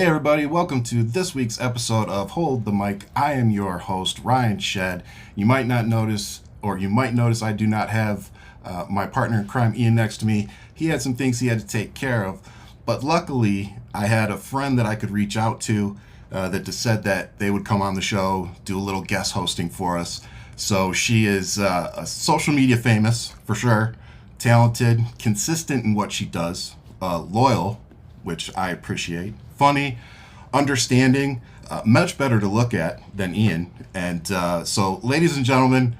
Hey everybody, welcome to this week's episode of Hold the Mic. I am your host, Ryan Shedd. You might not notice, or you might notice I do not have my partner in crime, Ian, next to me. He had some things he had to take care of, but luckily I had a friend that I could reach out to that just said that they would come on the show, do a little guest hosting for us. So she is a social media famous, for sure, talented, consistent in what she does, loyal, which I appreciate, funny, understanding, much better to look at than Ian. And so, ladies and gentlemen,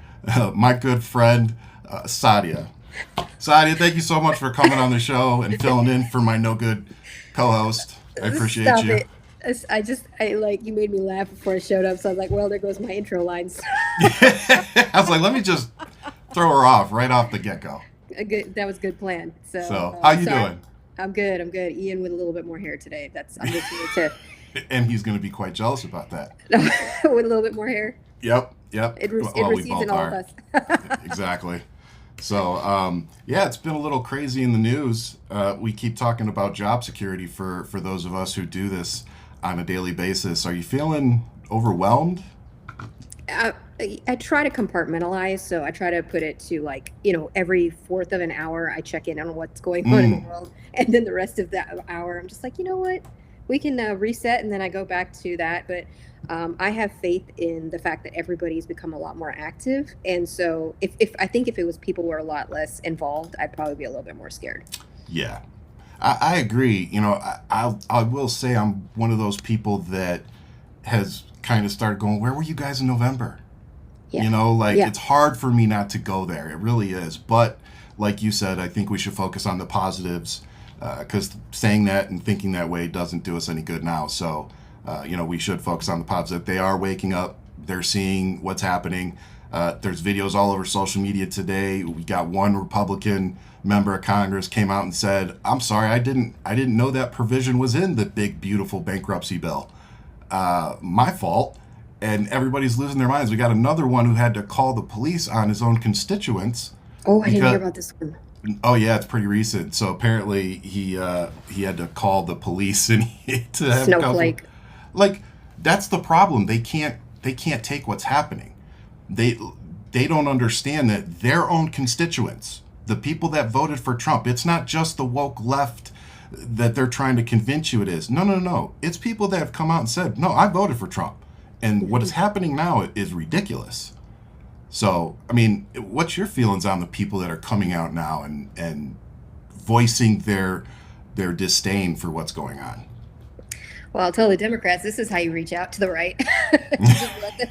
my good friend, Sadia. Sadia, thank you so much for coming on the show and filling in for my no good co-host. I appreciate Stop you. it. You made me laugh before I showed up. So I was like, well, there goes my intro lines. I was like, let me just throw her off right off the get-go. That was a good plan. So, So, how you sorry. doing? I'm good. I'm good. Ian with a little bit more hair today. I'm just here And he's going to be quite jealous about that. to, with a little bit more hair. Yep. It Well, we recedes in both all are. of us. Exactly. So, yeah, it's been a little crazy in the news. We keep talking about job security for those of us who do this on a daily basis. Are you feeling overwhelmed? I try to compartmentalize, so I try to put it to every fourth of an hour I check in on what's going on in the Mm, world, and then the rest of that hour I'm just like, you know what, we can reset, and then I go back to that. But I have faith in the fact that everybody's become a lot more active, and so if I think if it was people who are a lot less involved, I'd probably be a little bit more scared. yeah, I agree. I will say I'm one of those people that has kind of started going, where were you guys in November? Yeah, Like yeah. it's hard for me not to go there. It really is. But like you said, I think we should focus on the positives because saying that and thinking that way doesn't do us any good now. So, we should focus on the positive. They are waking up. They're seeing what's happening. There's videos all over social media today. We got one Republican member of Congress came out and said, "I'm sorry, I didn't know that provision was in the big beautiful bankruptcy bill. My fault." And everybody's losing their minds. We got another one who had to call the police on his own constituents Oh, I didn't hear because, about this one. oh yeah, it's pretty recent. So apparently he had to call the police and to have a couple, Snowflake. like, that's the problem. They can't take what's happening. They they don't understand that their own constituents, the people that voted for Trump, it's not just the woke left that they're trying to convince you it is. No, no, no. It's people that have come out and said, "No, I voted for Trump." And what is happening now is ridiculous. So, I mean, what's your feelings on the people that are coming out now and voicing their disdain for what's going on? Well, I'll tell the Democrats this is how you reach out to the right. you just let them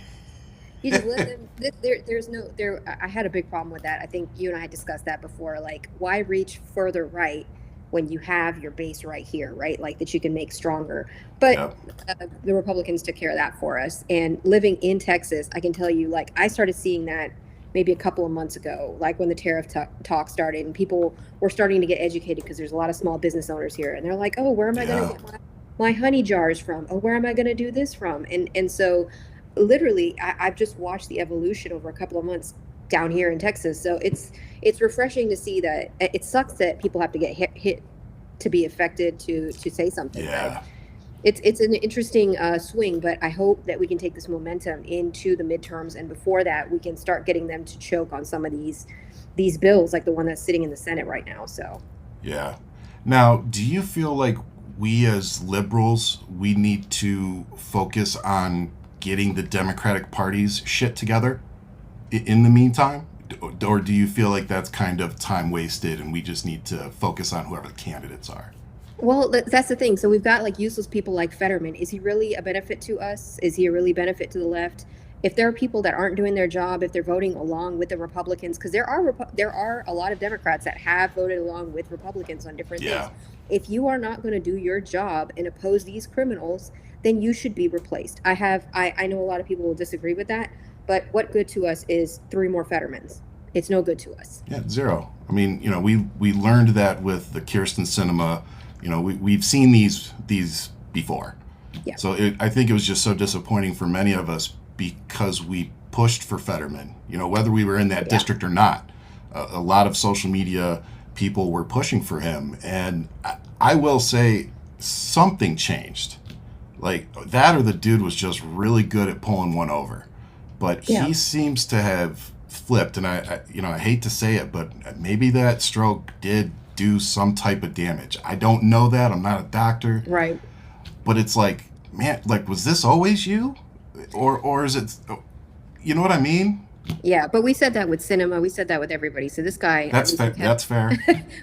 You just let them. There's no there. I had a big problem with that. I think you and I had discussed that before. Like, why reach further right when you have your base right here, right? Like that you can make stronger. But Yep. the Republicans took care of that for us. And living in Texas, I can tell you, like, I started seeing that maybe a couple of months ago, like when the tariff talk started, and people were starting to get educated because there's a lot of small business owners here, and they're like, oh, where am I going to Yeah. get my honey jars from? Oh, where am I going to do this from? And so literally I've just watched the evolution over a couple of months down here in Texas. So it's refreshing to see that. It sucks that people have to get hit to be affected to say something, but Yeah. it's an interesting swing. But I hope that we can take this momentum into the midterms, and before that we can start getting them to choke on some of these bills, like the one that's sitting in the Senate right now. So Yeah. Now, do you feel like we as liberals, we need to focus on getting the Democratic Party's shit together in the meantime? Or do you feel like that's kind of time wasted and we just need to focus on whoever the candidates are? well, that's the thing. So we've got like useless people like Fetterman. Is he really a benefit to us? Is he a really benefit to the left? If there are people that aren't doing their job, if they're voting along with the Republicans, because there are a lot of Democrats that have voted along with Republicans on different things. Yeah. If you are not going to do your job and oppose these criminals, then you should be replaced. I know a lot of people will disagree with that, but what good to us is three more Fettermans? It's no good to us. Yeah, zero. I mean, we learned that with the Kirsten Cinema. We've seen these before. Yeah, So I think it was just so disappointing for many of us because we pushed for Fetterman. Whether we were in that yeah. district or not, a lot of social media people were pushing for him, and I will say something changed. Like that, or the dude was just really good at pulling one over. But Yeah. he seems to have flipped, and I hate to say it, but maybe that stroke did do some type of damage. I don't know that. I'm not a doctor, Right. but it's like, man, like was this always you, or is it? You know what I mean? Yeah, but we said that with cinema. We said that with everybody. So this guy, at That's least fair. That's fair.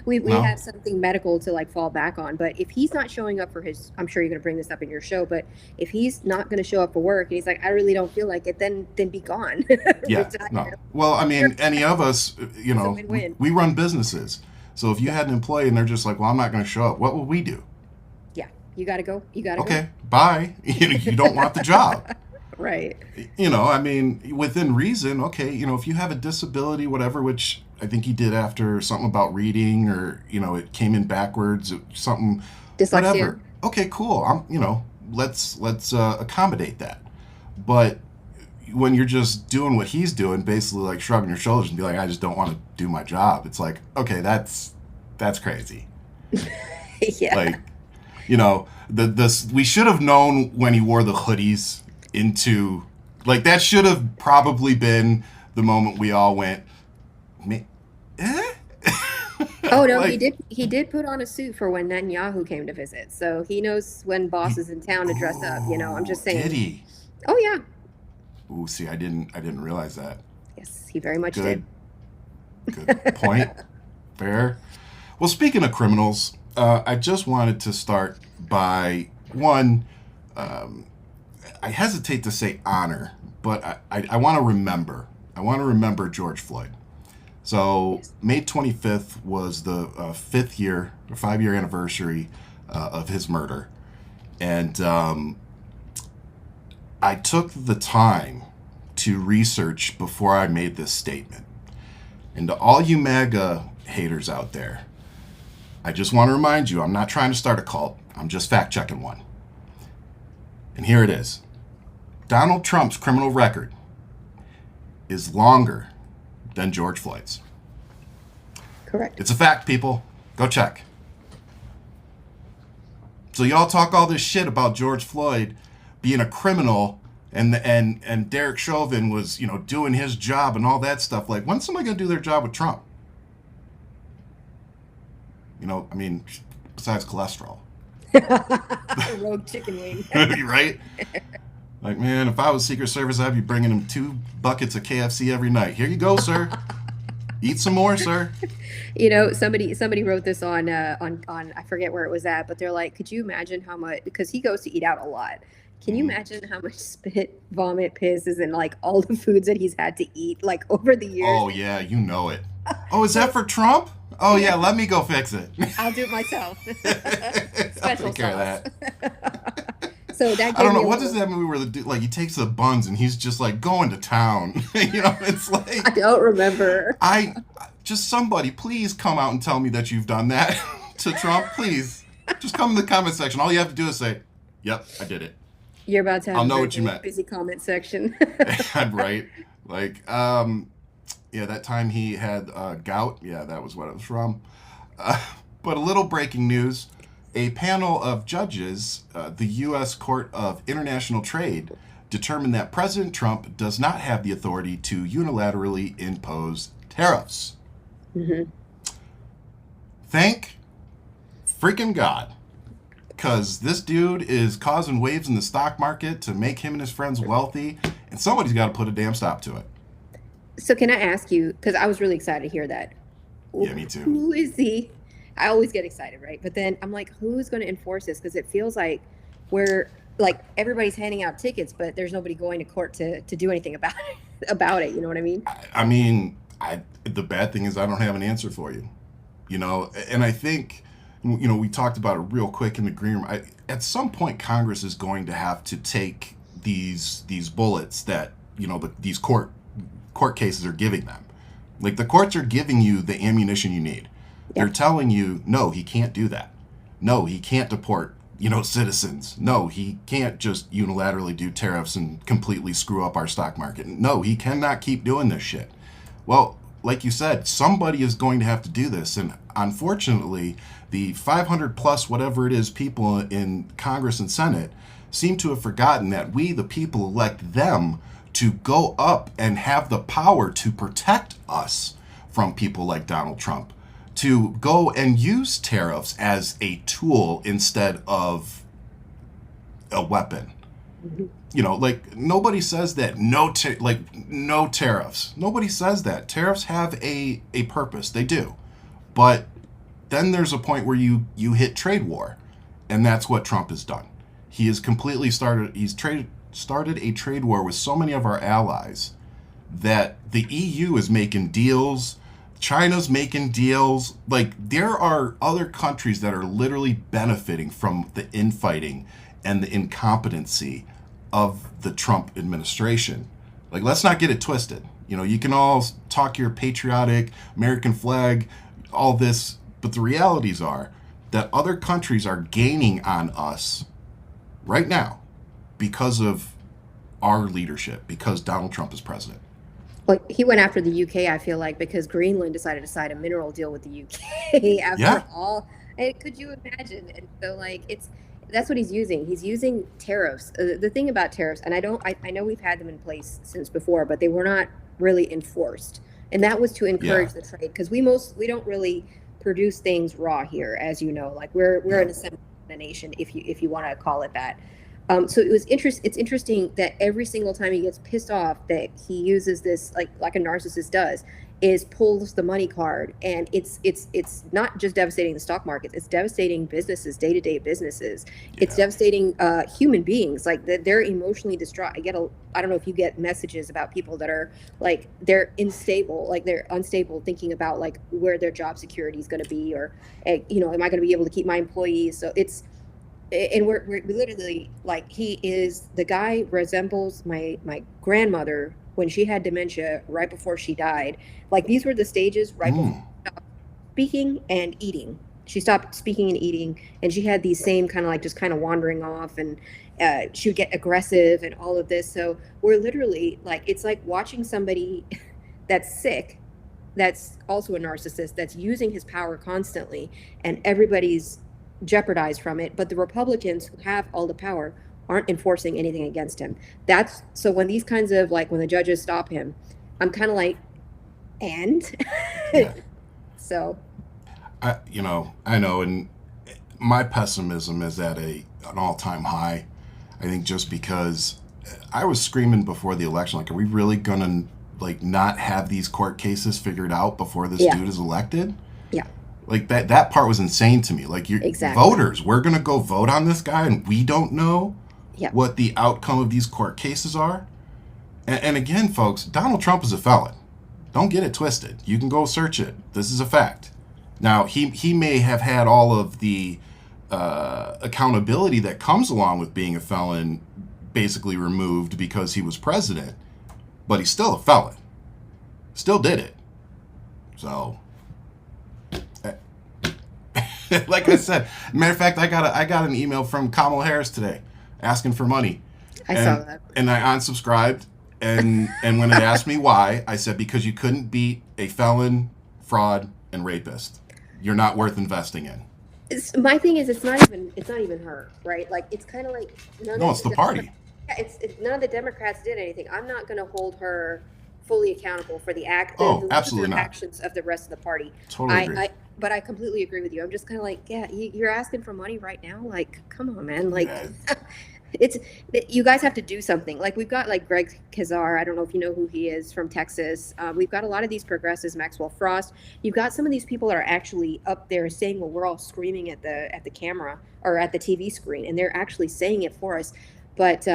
we No. have something medical to like fall back on. But if he's not showing up for his, I'm sure you're going to bring this up in your show. But if he's not going to show up for work and he's like, I really don't feel like it, then be gone. Yeah. No. Retire. Well, I mean, any of us, It's a win-win. we run businesses. So if you Yeah, had an employee and they're just like, well, I'm not going to show up, what would we do? yeah. You got to go. You got to go. Okay, bye. You don't want the job. Right. I mean, within reason, okay, if you have a disability, whatever, which I think he did after something about reading, or, it came in backwards, something, Dyslexia. whatever. Okay, cool. Let's accommodate that. But when you're just doing what he's doing, basically like shrugging your shoulders and be like, I just don't want to do my job. It's like, okay, that's crazy. Yeah. Like, we should have known when he wore the hoodies into, like, that should have probably been the moment we all went, eh? Oh no, Like, he did put on a suit for when Netanyahu came to visit. So he knows when boss is in town to dress up, I'm just did saying. he? Oh yeah. Ooh, see, I didn't realize that. Yes, he very much Good, did. good point. Fair. Well, speaking of criminals, I just wanted to start by one. I hesitate to say honor, but I want to remember. I want to remember George Floyd. So Yes. May 25th was the 5-year anniversary of his murder, and I took the time to research before I made this statement. And to all you MAGA haters out there, I just want to remind you, I'm not trying to start a cult. I'm just fact checking one. And here it is. Donald Trump's criminal record is longer than George Floyd's. Correct. It's a fact, people. Go check. So y'all talk all this shit about George Floyd being a criminal, and Derek Chauvin was, doing his job and all that stuff. Like, when's somebody gonna do their job with Trump? I mean, besides cholesterol. Rogue chicken wing. Right? Like, man, if I was Secret Service, I'd be bringing him 2 buckets of KFC every night. Here you go, sir. Eat some more, sir. Somebody wrote this on I forget where it was at, but they're like, could you imagine how much, because he goes to eat out a lot. Can you imagine how much spit, vomit, piss is in like all the foods that he's had to eat like over the years? Oh, yeah, you know it. Oh, is that for Trump? Oh, yeah, let me go fix it. I'll do it myself. I'll Special take care of sauce. that. So that I don't gave know. me a What is little, that movie where the dude, like, he takes the buns and he's just, like, going to town? It's I like, don't remember. just somebody, please come out and tell me that you've done that to Trump. Please. Just come in the comment section. All you have to do is say, yep, I did it. You're about to have I'll a know very what you meant. busy comment section. I'm right. Like, yeah, that time he had gout. Yeah, that was what it was from. But a little breaking news. A panel of judges, the U.S. Court of International Trade, determined that President Trump does not have the authority to unilaterally impose tariffs. Hmm. Thank freaking God. Because this dude is causing waves in the stock market to make him and his friends wealthy, and somebody's got to put a damn stop to it. So can I ask you, because I was really excited to hear that. Yeah, me too. Who is he? I always get excited, right? But then I'm like, who's going to enforce this? Because it feels like we're like everybody's handing out tickets, but there's nobody going to court to do anything about it. You know what I mean? I mean, the bad thing is I don't have an answer for you, and I think, we talked about it real quick in the green room. At some point, Congress is going to have to take these bullets that, these court cases are giving them. Like, the courts are giving you the ammunition you need. Yeah. They're telling you, no, he can't do that. No, he can't deport, citizens. No, he can't just unilaterally do tariffs and completely screw up our stock market. No, he cannot keep doing this shit. Well, like you said, somebody is going to have to do this. And unfortunately, the 500 plus whatever it is people in Congress and Senate seem to have forgotten that we, the people, elect them to go up and have the power to protect us from people like Donald Trump, to go and use tariffs as a tool instead of a weapon. You know, like nobody says that no tariffs. Nobody says that. Tariffs have a purpose. They do. But then there's a point where you hit trade war, and that's what Trump has done. He has completely started a trade war with so many of our allies that the EU is making deals, China's making deals. Like, there are other countries that are literally benefiting from the infighting and the incompetency of the Trump administration. Like, let's not get it twisted. You know, you can all talk your patriotic American flag, all this, but the realities are that other countries are gaining on us right now because of our leadership, because Donald Trump is president. Well, he went after the UK, I feel like, because Greenland decided to sign a mineral deal with the UK after Yeah. all. And could you imagine? And so, like, that's what he's using. He's using tariffs. The thing about tariffs, and I know we've had them in place since before, but they were not really enforced. And that was to encourage the trade, because we don't really produce things raw here, as you know. Like, we're an assembly nation, if you want to call it that. So it's interesting that every single time he gets pissed off, that he uses this, like a narcissist does, is pulls the money card, and it's not just devastating the stock market, it's devastating businesses, day-to-day businesses. It's devastating human beings. Like, they're emotionally distraught. I don't know if you get messages about people that are like, they're unstable, thinking about like where their job security is going to be, or am I going to be able to keep my employees? So we're literally, like, the guy resembles my grandmother when she had dementia right before she died. Like, these were the stages right before she stopped speaking and eating. She stopped speaking and eating, and she had these same kind of like just kind of wandering off, and she would get aggressive and all of this. So we're literally like, it's like watching somebody that's sick, that's also a narcissist, that's using his power constantly, and everybody's jeopardized from it. But the Republicans, who have all the power, aren't enforcing anything against him. So when these kinds of, like, when the judges stop him, I'm kind of like, and Yeah. so I know, and my pessimism is at an all-time high. I think just because I was screaming before the election, like, are we really gonna, like, not have these court cases figured out before this dude is elected? Yeah. Like, that part was insane to me. Like, Exactly. Voters, we're gonna go vote on this guy, and we don't know what the outcome of these court cases are. And again, folks, Donald Trump is a felon. Don't get it twisted. You can go search it. This is a fact. Now, he may have had all of the accountability that comes along with being a felon basically removed because he was president, but he's still a felon. Still did it. So, like I said, matter of fact, I got an email from Kamala Harris today asking for money. I saw that. And I unsubscribed. And when it asked me why, I said, because you couldn't beat a felon, fraud, and rapist. You're not worth investing in. My thing is, it's not even her, right? Like, it's kind of like, it's the party. Yeah, none of the Democrats did anything. I'm not going to hold her fully accountable for the absolutely not. actions of the rest of the party. Totally agree. But I completely agree with you. I'm just kind of like, yeah, you're asking for money right now. Like, come on, man. Like, you guys have to do something. Like, we've got, like, Greg Kazar. I don't know if you know who he is, from Texas. We've got a lot of these progressives, Maxwell Frost. You've got some of these people that are actually up there saying, well, we're all screaming at the camera or at the TV screen, and they're actually saying it for us. But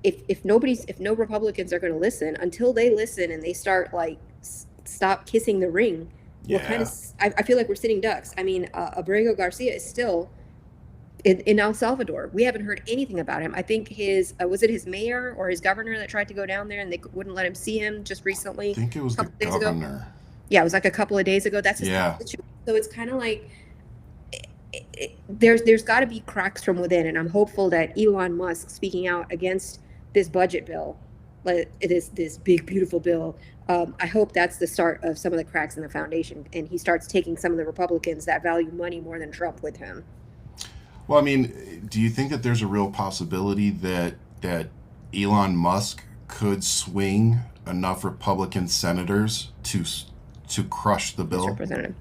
if no Republicans are going to listen, until they listen and they start, like, stop kissing the ring, I feel like we're sitting ducks. I mean, Abrego Garcia is still in El Salvador. We haven't heard anything about him. I think was it his mayor or his governor that tried to go down there, and they wouldn't let him see him just recently? I think it was the governor. Yeah, it was like a couple of days ago. That's his situation. So it's kind of like, there's got to be cracks from within, and I'm hopeful that Elon Musk speaking out against this budget bill it is this big, beautiful bill. I hope that's the start of some of the cracks in the foundation, and he starts taking some of the Republicans that value money more than Trump with him. Well, I mean, do you think that there's a real possibility that Elon Musk could swing enough Republican senators to crush the bill? Representative.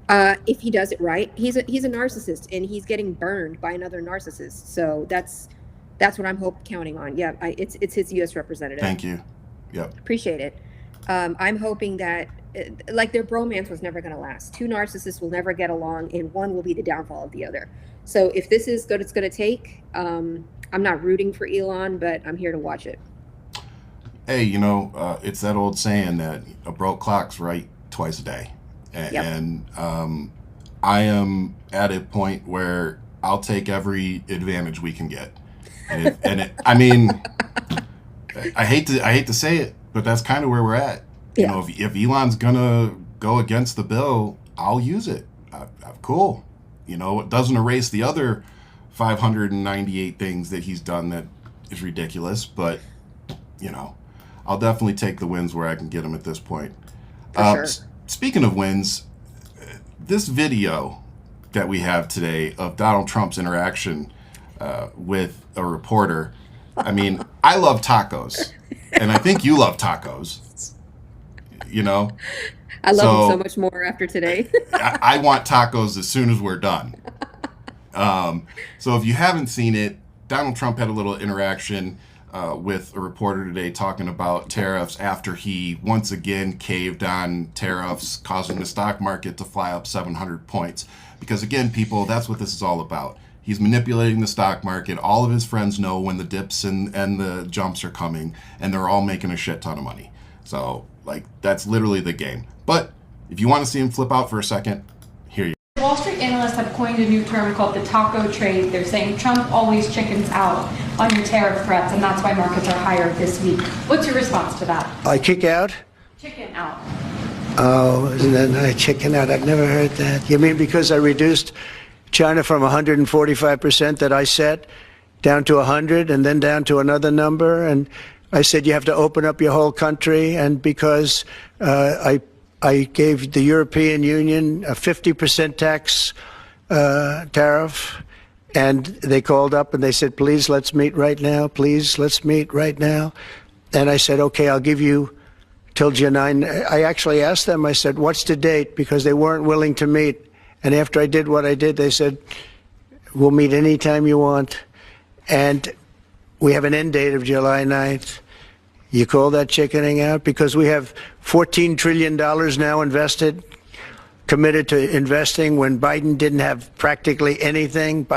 If he does it right, he's a narcissist, and he's getting burned by another narcissist. So that's what I'm counting on. Yeah, it's his U.S. representative. Thank you. Yep. Appreciate it. I'm hoping that like their bromance was never going to last. Two narcissists will never get along, and one will be the downfall of the other. So if this is good, it's going to take. I'm not rooting for Elon, but I'm here to watch it. Hey, it's that old saying that a broke clock's right twice a day. And I am at a point where I'll take every advantage we can get. I mean, I hate to say it, but that's kind of where we're at. Yeah. If Elon's gonna go against the bill, I'll use it. Cool. It doesn't erase the other 598 things that he's done that is ridiculous, but I'll definitely take the wins where I can get them at this point. For sure. Speaking of wins, this video that we have today of Donald Trump's interaction with a reporter, I mean, I love tacos, and I think you love tacos. I love him so much more after today. I want tacos as soon as we're done. So if you haven't seen it, Donald Trump had a little interaction with a reporter today talking about tariffs after he once again caved on tariffs, causing the stock market to fly up 700 points. Because again, people, that's what this is all about. He's manipulating the stock market. All of his friends know when the dips and the jumps are coming, and they're all making a shit ton of money. So, that's literally the game. But if you want to see him flip out for a second, here you go. Wall Street analysts have coined a new term called the taco trade. They're saying Trump always chickens out on your tariff threats, and that's why markets are higher this week. What's your response to that? I kick out? Chicken out. Oh, isn't that nice? Chicken out. I've never heard that. You mean because I reduced China from 145% that I set down to 100 and then down to another number? And I said you have to open up your whole country, and because I gave the European Union a 50% tax tariff, and they called up and they said, please, let's meet right now. Please, let's meet right now. And I said, okay, I'll give you till July 9. I actually asked them, I said, what's the date? Because they weren't willing to meet. And after I did what I did, they said, we'll meet anytime you want. And we have an end date of July 9th. You call that chickening out? Because we have $14 trillion now invested, committed to investing when Biden didn't have practically anything.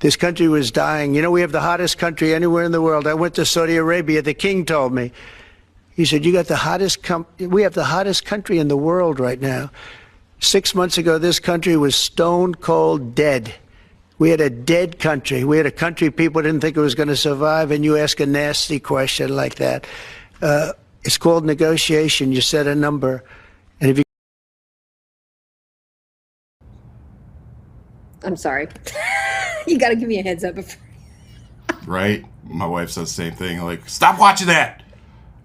This country was dying. We have the hottest country anywhere in the world. I went to Saudi Arabia. The king told me. He said, we have the hottest country in the world right now. 6 months ago, this country was stone cold dead. We had a dead country. We had a country people didn't think it was going to survive, and you ask a nasty question like that. It's called negotiation. You set a number, and if you... I'm sorry. You got to give me a heads up. Right? My wife says the same thing. Stop watching that!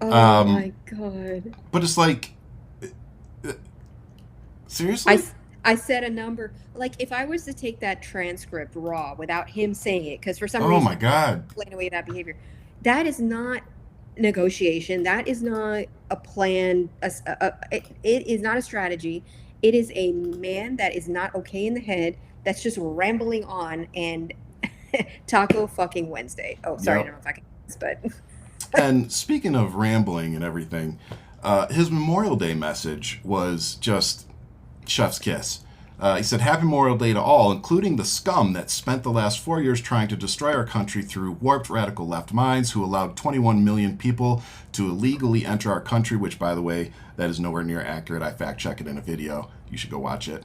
Oh, my God. But it's seriously? I said a number. If I was to take that transcript raw without him saying it, because for some reason, oh my God, explain away that behavior, that is not negotiation. That is not a plan. It is not a strategy. It is a man that is not okay in the head. That's just rambling on and Taco fucking Wednesday. Oh, sorry, Yep. I don't know if I can, but. And speaking of rambling and everything, his Memorial Day message was just chef's kiss. He said, happy Memorial Day to all, including the scum that spent the last 4 years trying to destroy our country through warped radical left minds who allowed 21 million people to illegally enter our country, which, by the way, that is nowhere near accurate. I fact-checked it in a video. You should go watch it.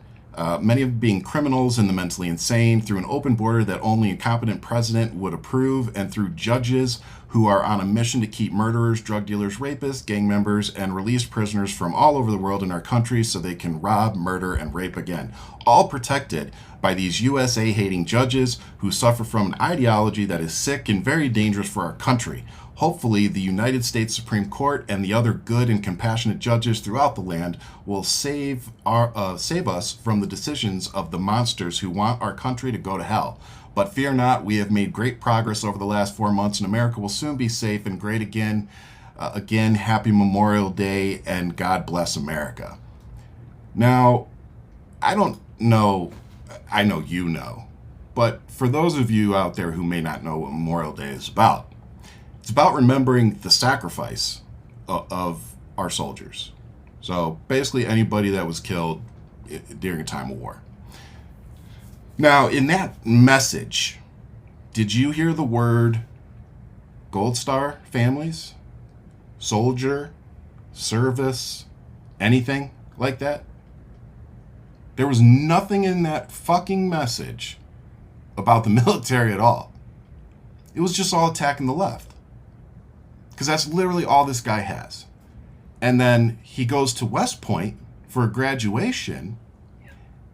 Many of them being criminals and the mentally insane, through an open border that only a competent president would approve, and through judges who are on a mission to keep murderers, drug dealers, rapists, gang members, and released prisoners from all over the world in our country so they can rob, murder, and rape again. All protected by these USA-hating judges who suffer from an ideology that is sick and very dangerous for our country. Hopefully, the United States Supreme Court and the other good and compassionate judges throughout the land will save us from the decisions of the monsters who want our country to go to hell. But fear not, we have made great progress over the last 4 months, and America will soon be safe and great again. Again, happy Memorial Day, and God bless America. Now, I don't know, I know you know, but for those of you out there who may not know what Memorial Day is about, it's about remembering the sacrifice of our soldiers. So basically anybody that was killed during a time of war. Now, in that message, did you hear the word Gold Star families, soldier, service, anything like that? There was nothing in that fucking message about the military at all. It was just all attacking the left. Because that's literally all this guy has. And then he goes to West Point for a graduation.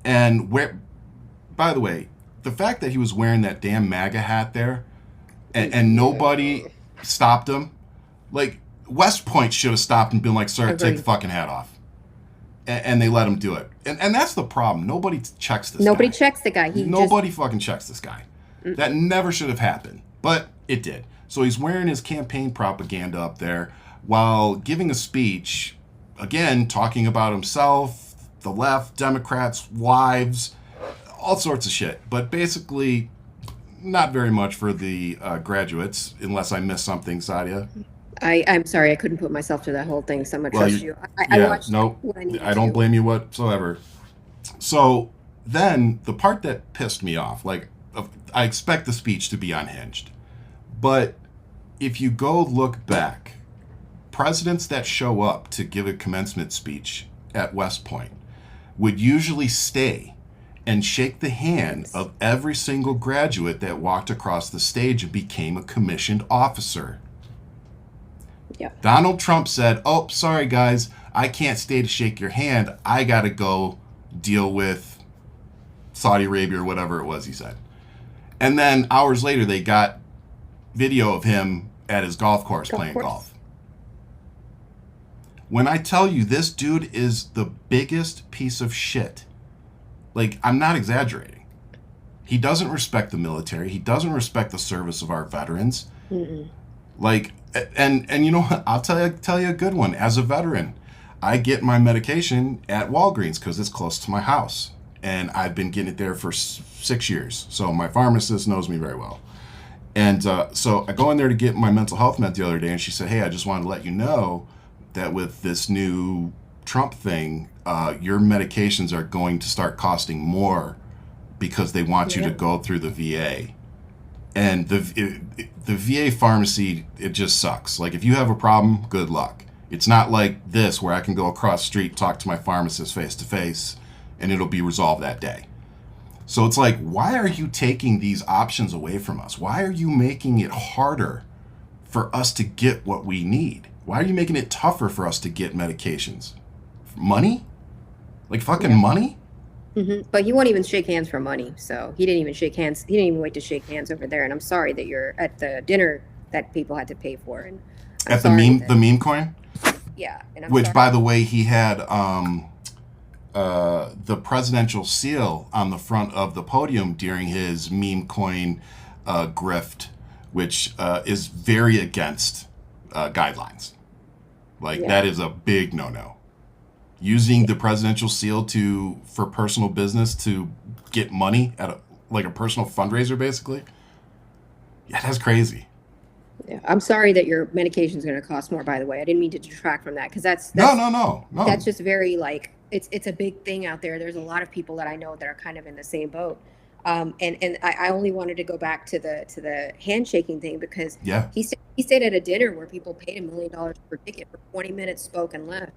And by the way, the fact that he was wearing that damn MAGA hat there and nobody stopped him, like, West Point should have stopped and been like, sir, take the fucking hat off. And they let him do it. And that's the problem. Nobody checks this guy. Nobody checks the guy. Nobody fucking checks this guy. That never should have happened. But it did. So he's wearing his campaign propaganda up there while giving a speech, again, talking about himself, the left, Democrats, wives, all sorts of shit. But basically, not very much for the graduates, unless I missed something, Sadia. I'm sorry, I couldn't put myself through that whole thing, so I'm going to trust you. I watched what I needed I don't to. blame you whatsoever. So then the part that pissed me off, like, I expect the speech to be unhinged. But if you go look back, presidents that show up to give a commencement speech at West Point would usually stay and shake the hand of every single graduate that walked across the stage and became a commissioned officer. Yeah. Donald Trump said, oh, sorry, guys, I can't stay to shake your hand. I got to go deal with Saudi Arabia or whatever it was he said. And then hours later, they got video of him at his golf course playing golf. When I tell you this dude is the biggest piece of shit, like, I'm not exaggerating. He doesn't respect the military. He doesn't respect the service of our veterans. Mm-mm. Like, and you know what? I'll tell you a good one. As a veteran, I get my medication at Walgreens because it's close to my house. And I've been getting it there for 6 years. So my pharmacist knows me very well. And so I go in there to get my mental health med the other day, and she said, hey, I just wanted to let you know that with this new Trump thing, your medications are going to start costing more because they want you to go through the VA. And the VA pharmacy, it just sucks. Like, if you have a problem, good luck. It's not like this where I can go across the street, talk to my pharmacist face to face, and it'll be resolved that day. So it's like, why are you taking these options away from us? Why are you making it harder for us to get what we need? Why are you making it tougher for us to get medications? Money? Like fucking money? Mm-hmm. But he won't even shake hands for money. So he didn't even shake hands. He didn't even wait to shake hands over there. And I'm sorry that you're at the dinner that people had to pay for. And I'm at the meme coin? Yeah. And which, by the way, he had the presidential seal on the front of the podium during his meme coin grift, which is very against guidelines. Like, that is a big no-no. Using the presidential seal for personal business to get money at a personal fundraiser, basically. Yeah, that's crazy. Yeah, I'm sorry that your medication is going to cost more. By the way, I didn't mean to detract from that because that's no. That's just very it's a big thing out there. There's a lot of people that I know that are kind of in the same boat. And I only wanted to go back to the handshaking thing because he stayed at a dinner where people paid $1 million per ticket for 20 minutes, spoke and left.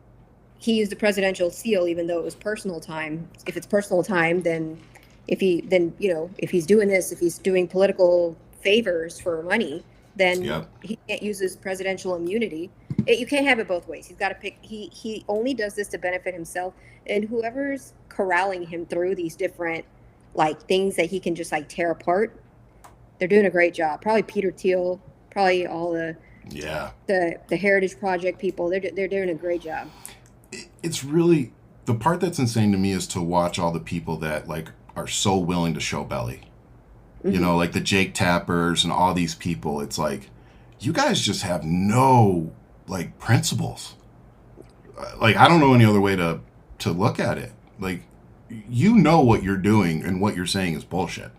He used the presidential seal, even though it was personal time. If it's personal time, then if he's doing this, if he's doing political favors for money, then he can't use his presidential immunity. You can't have it both ways. He's got to pick. He only does this to benefit himself, and whoever's corralling him through these different like things that he can just like tear apart. They're doing a great job. Probably Peter Thiel, probably all the Heritage Project people. They're doing a great job. It's really, the part that's insane to me is to watch all the people that like are so willing to show belly. You know, like the Jake Tappers and all these people. It's like, you guys just have no like principles. Like, I don't know any other way to look at it. Like, you know what you're doing and what you're saying is bullshit.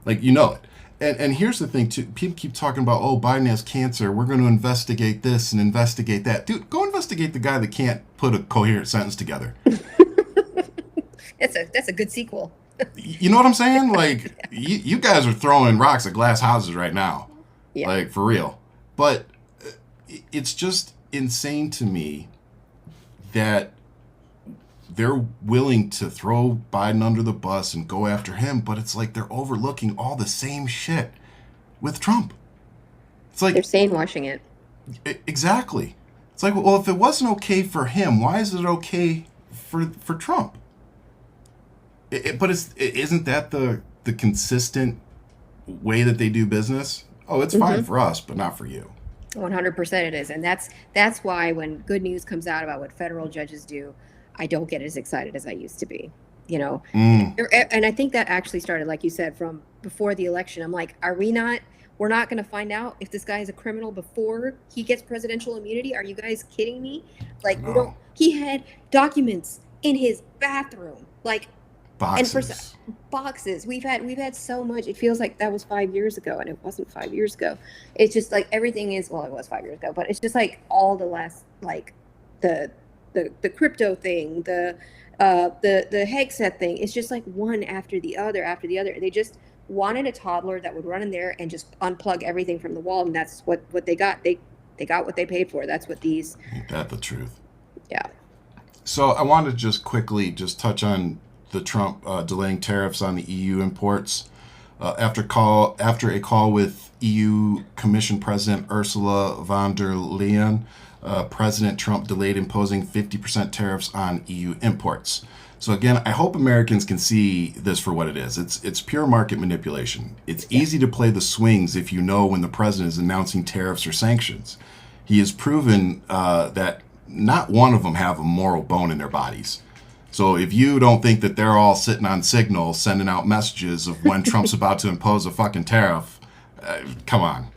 Like, you know it. And here's the thing too. People keep talking about, oh, Biden has cancer. We're going to investigate this and investigate that. Dude, go investigate the guy that can't put a coherent sentence together. That's a good sequel. You know what I'm saying? Like, you guys are throwing rocks at glass houses right now. Yeah. Like, for real. But it's just insane to me that they're willing to throw Biden under the bus and go after him, but it's like they're overlooking all the same shit with Trump. It's like they're sandwashing it. Exactly. It's like, well, if it wasn't okay for him, why is it okay for Trump? But isn't that the consistent way that they do business? Oh, it's fine for us, but not for you. 100% it is. And that's why when good news comes out about what federal judges do, I don't get as excited as I used to be, you know? And I think that actually started, like you said, from before the election. I'm like, we're not going to find out if this guy is a criminal before he gets presidential immunity? Are you guys kidding me? Like, he had documents in his bathroom, like, boxes. And boxes. We've had so much. It feels like that was 5 years ago, and it wasn't 5 years ago. It's just like everything is. Well, it was 5 years ago, but it's just like all the last, like the crypto thing, the Hexet thing. It's just like one after the other after the other. They just wanted a toddler that would run in there and just unplug everything from the wall, and that's what they got. They got what they paid for. That's what these. Ain't that the truth? Yeah. So I wanted to just quickly just touch on the Trump delaying tariffs on the EU imports. After a call with EU Commission President Ursula von der Leyen, President Trump delayed imposing 50% tariffs on EU imports. So again, I hope Americans can see this for what it is. It's pure market manipulation. It's easy to play the swings if you know when the president is announcing tariffs or sanctions. He has proven that not one of them have a moral bone in their bodies. So if you don't think that they're all sitting on Signal sending out messages of when Trump's about to impose a fucking tariff, come on.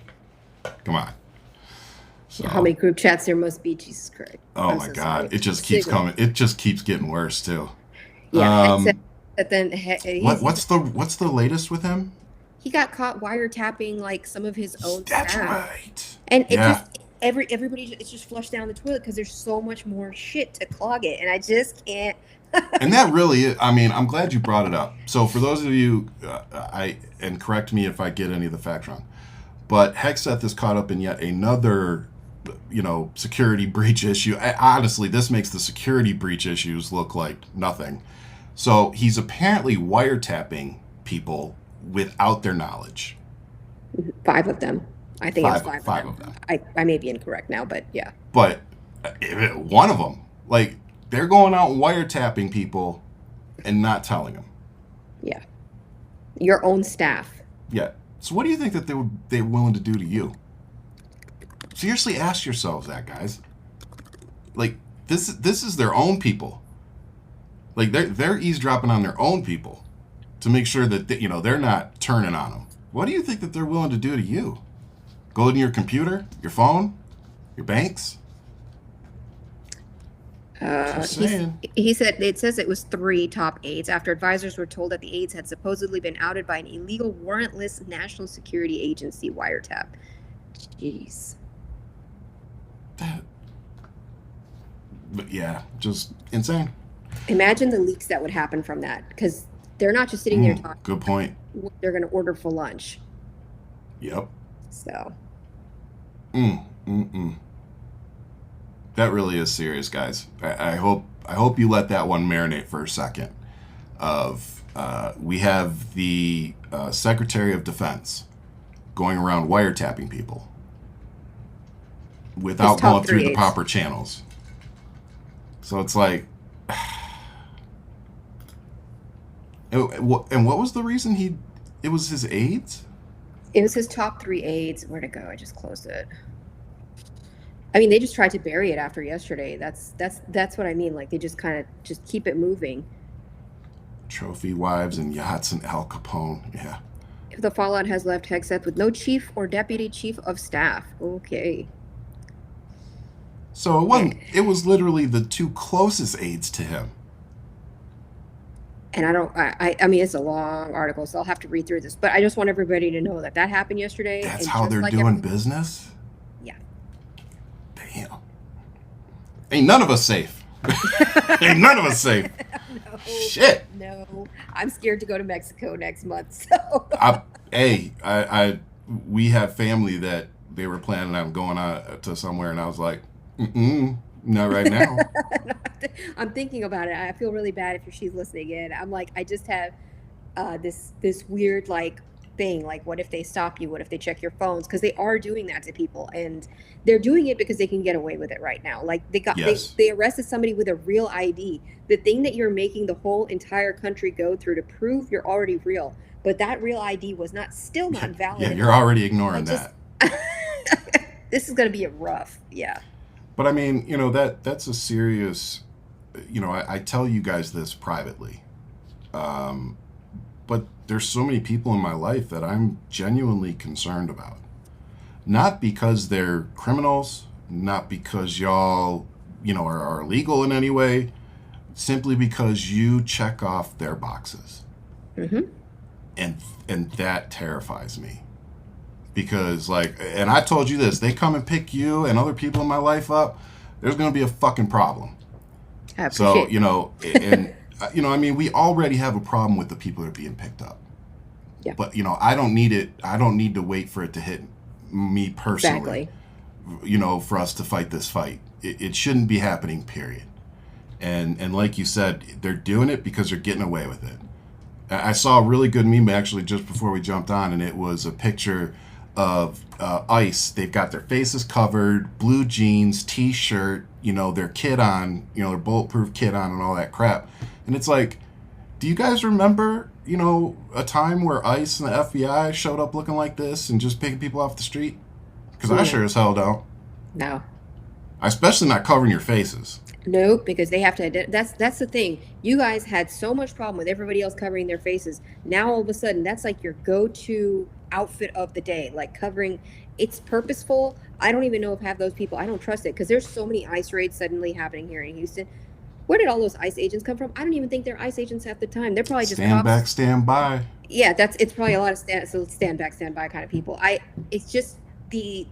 So, how many group chats there must be? Jesus Christ. Oh my God. Sorry. It just keeps coming. It just keeps getting worse too. Yeah. What's the latest with him? He got caught wiretapping like some of his own That's staff. Right. And it just everybody it's just flushed down the toilet because there's so much more shit to clog it, and I just can't. And that really is, I mean, I'm glad you brought it up. So for those of you, and correct me if I get any of the facts wrong, but Hexeth is caught up in yet another, security breach issue. Honestly, this makes the security breach issues look like nothing. So he's apparently wiretapping people without their knowledge. 5 of them. I think it's 5 of them. I may be incorrect now, but yeah. But one of them, like, they're going out and wiretapping people and not telling them. Yeah. Your own staff. Yeah. So what do you think that they're willing to do to you? Seriously, ask yourselves that, guys. Like, this is their own people. Like, they're eavesdropping on their own people to make sure that they're not turning on them. What do you think that they're willing to do to you? Go into your computer, your phone, your banks? He said it says it was 3 top aides after advisors were told that the aides had supposedly been outed by an illegal warrantless national security agency wiretap. Jeez. But yeah, just insane. Imagine the leaks that would happen from that, because they're not just sitting there talking. Good point. What they're going to order for lunch. Yep. So. That really is serious, guys. I hope you let that one marinate for a second. We have the Secretary of Defense going around wiretapping people without going through the proper channels. So it's like, And what was the reason it was his aides? It was his top 3 aides. Where'd it go? I just closed it. I mean, they just tried to bury it after yesterday. That's what I mean. Like, they just kind of just keep it moving. Trophy wives and yachts and Al Capone. Yeah. If the fallout has left Hegseth with no chief or deputy chief of staff. Okay. So it was literally the 2 closest aides to him. And I mean, it's a long article, so I'll have to read through this. But I just want everybody to know that happened yesterday. That's how they're doing business? Yeah. Damn. Ain't none of us safe. Ain't none of us safe. No, shit. No. I'm scared to go to Mexico next month, so. We have family that they were planning on going out to somewhere, and I was like, not right now. I'm thinking about it. I feel really bad if she's listening in. I'm like, I just have this weird like thing. Like, what if they stop you? What if they check your phones? Because they are doing that to people, and they're doing it because they can get away with it right now. Like they arrested somebody with a real ID. The thing that you're making the whole entire country go through to prove you're already real, but that real ID was still not valid. Yeah, you're already ignoring that. This is going to be a rough. Yeah. But I mean, that's a serious, I tell you guys this privately, but there's so many people in my life that I'm genuinely concerned about. Not because they're criminals, not because y'all, are illegal in any way, simply because you check off their boxes. Mm-hmm. And that terrifies me. Because, and I told you this, they come and pick you and other people in my life up, there's going to be a fucking problem. So, I mean, we already have a problem with the people that are being picked up. Yeah. But, I don't need to wait for it to hit me personally, for us to fight this fight. It shouldn't be happening, period. And like you said, they're doing it because they're getting away with it. I saw a really good meme, actually, just before we jumped on, and it was a picture of ICE. They've got their faces covered, blue jeans, t-shirt, their kit on, their bulletproof kit on and all that crap. And it's like, do you guys remember, a time where ICE and the FBI showed up looking like this and just picking people off the street? Because I sure as hell don't. No. Especially not covering your faces. No, because they have to. That's the thing. You guys had so much problem with everybody else covering their faces. Now all of a sudden, that's like your go-to outfit of the day. Like covering, it's purposeful. I don't even know if half those people. I don't trust it because there's so many ICE raids suddenly happening here in Houston. Where did all those ICE agents come from? I don't even think they're ICE agents half the time. They're probably just stand cops. Back, stand by. Yeah, it's probably a lot of stand back, stand by kind of people. It's just the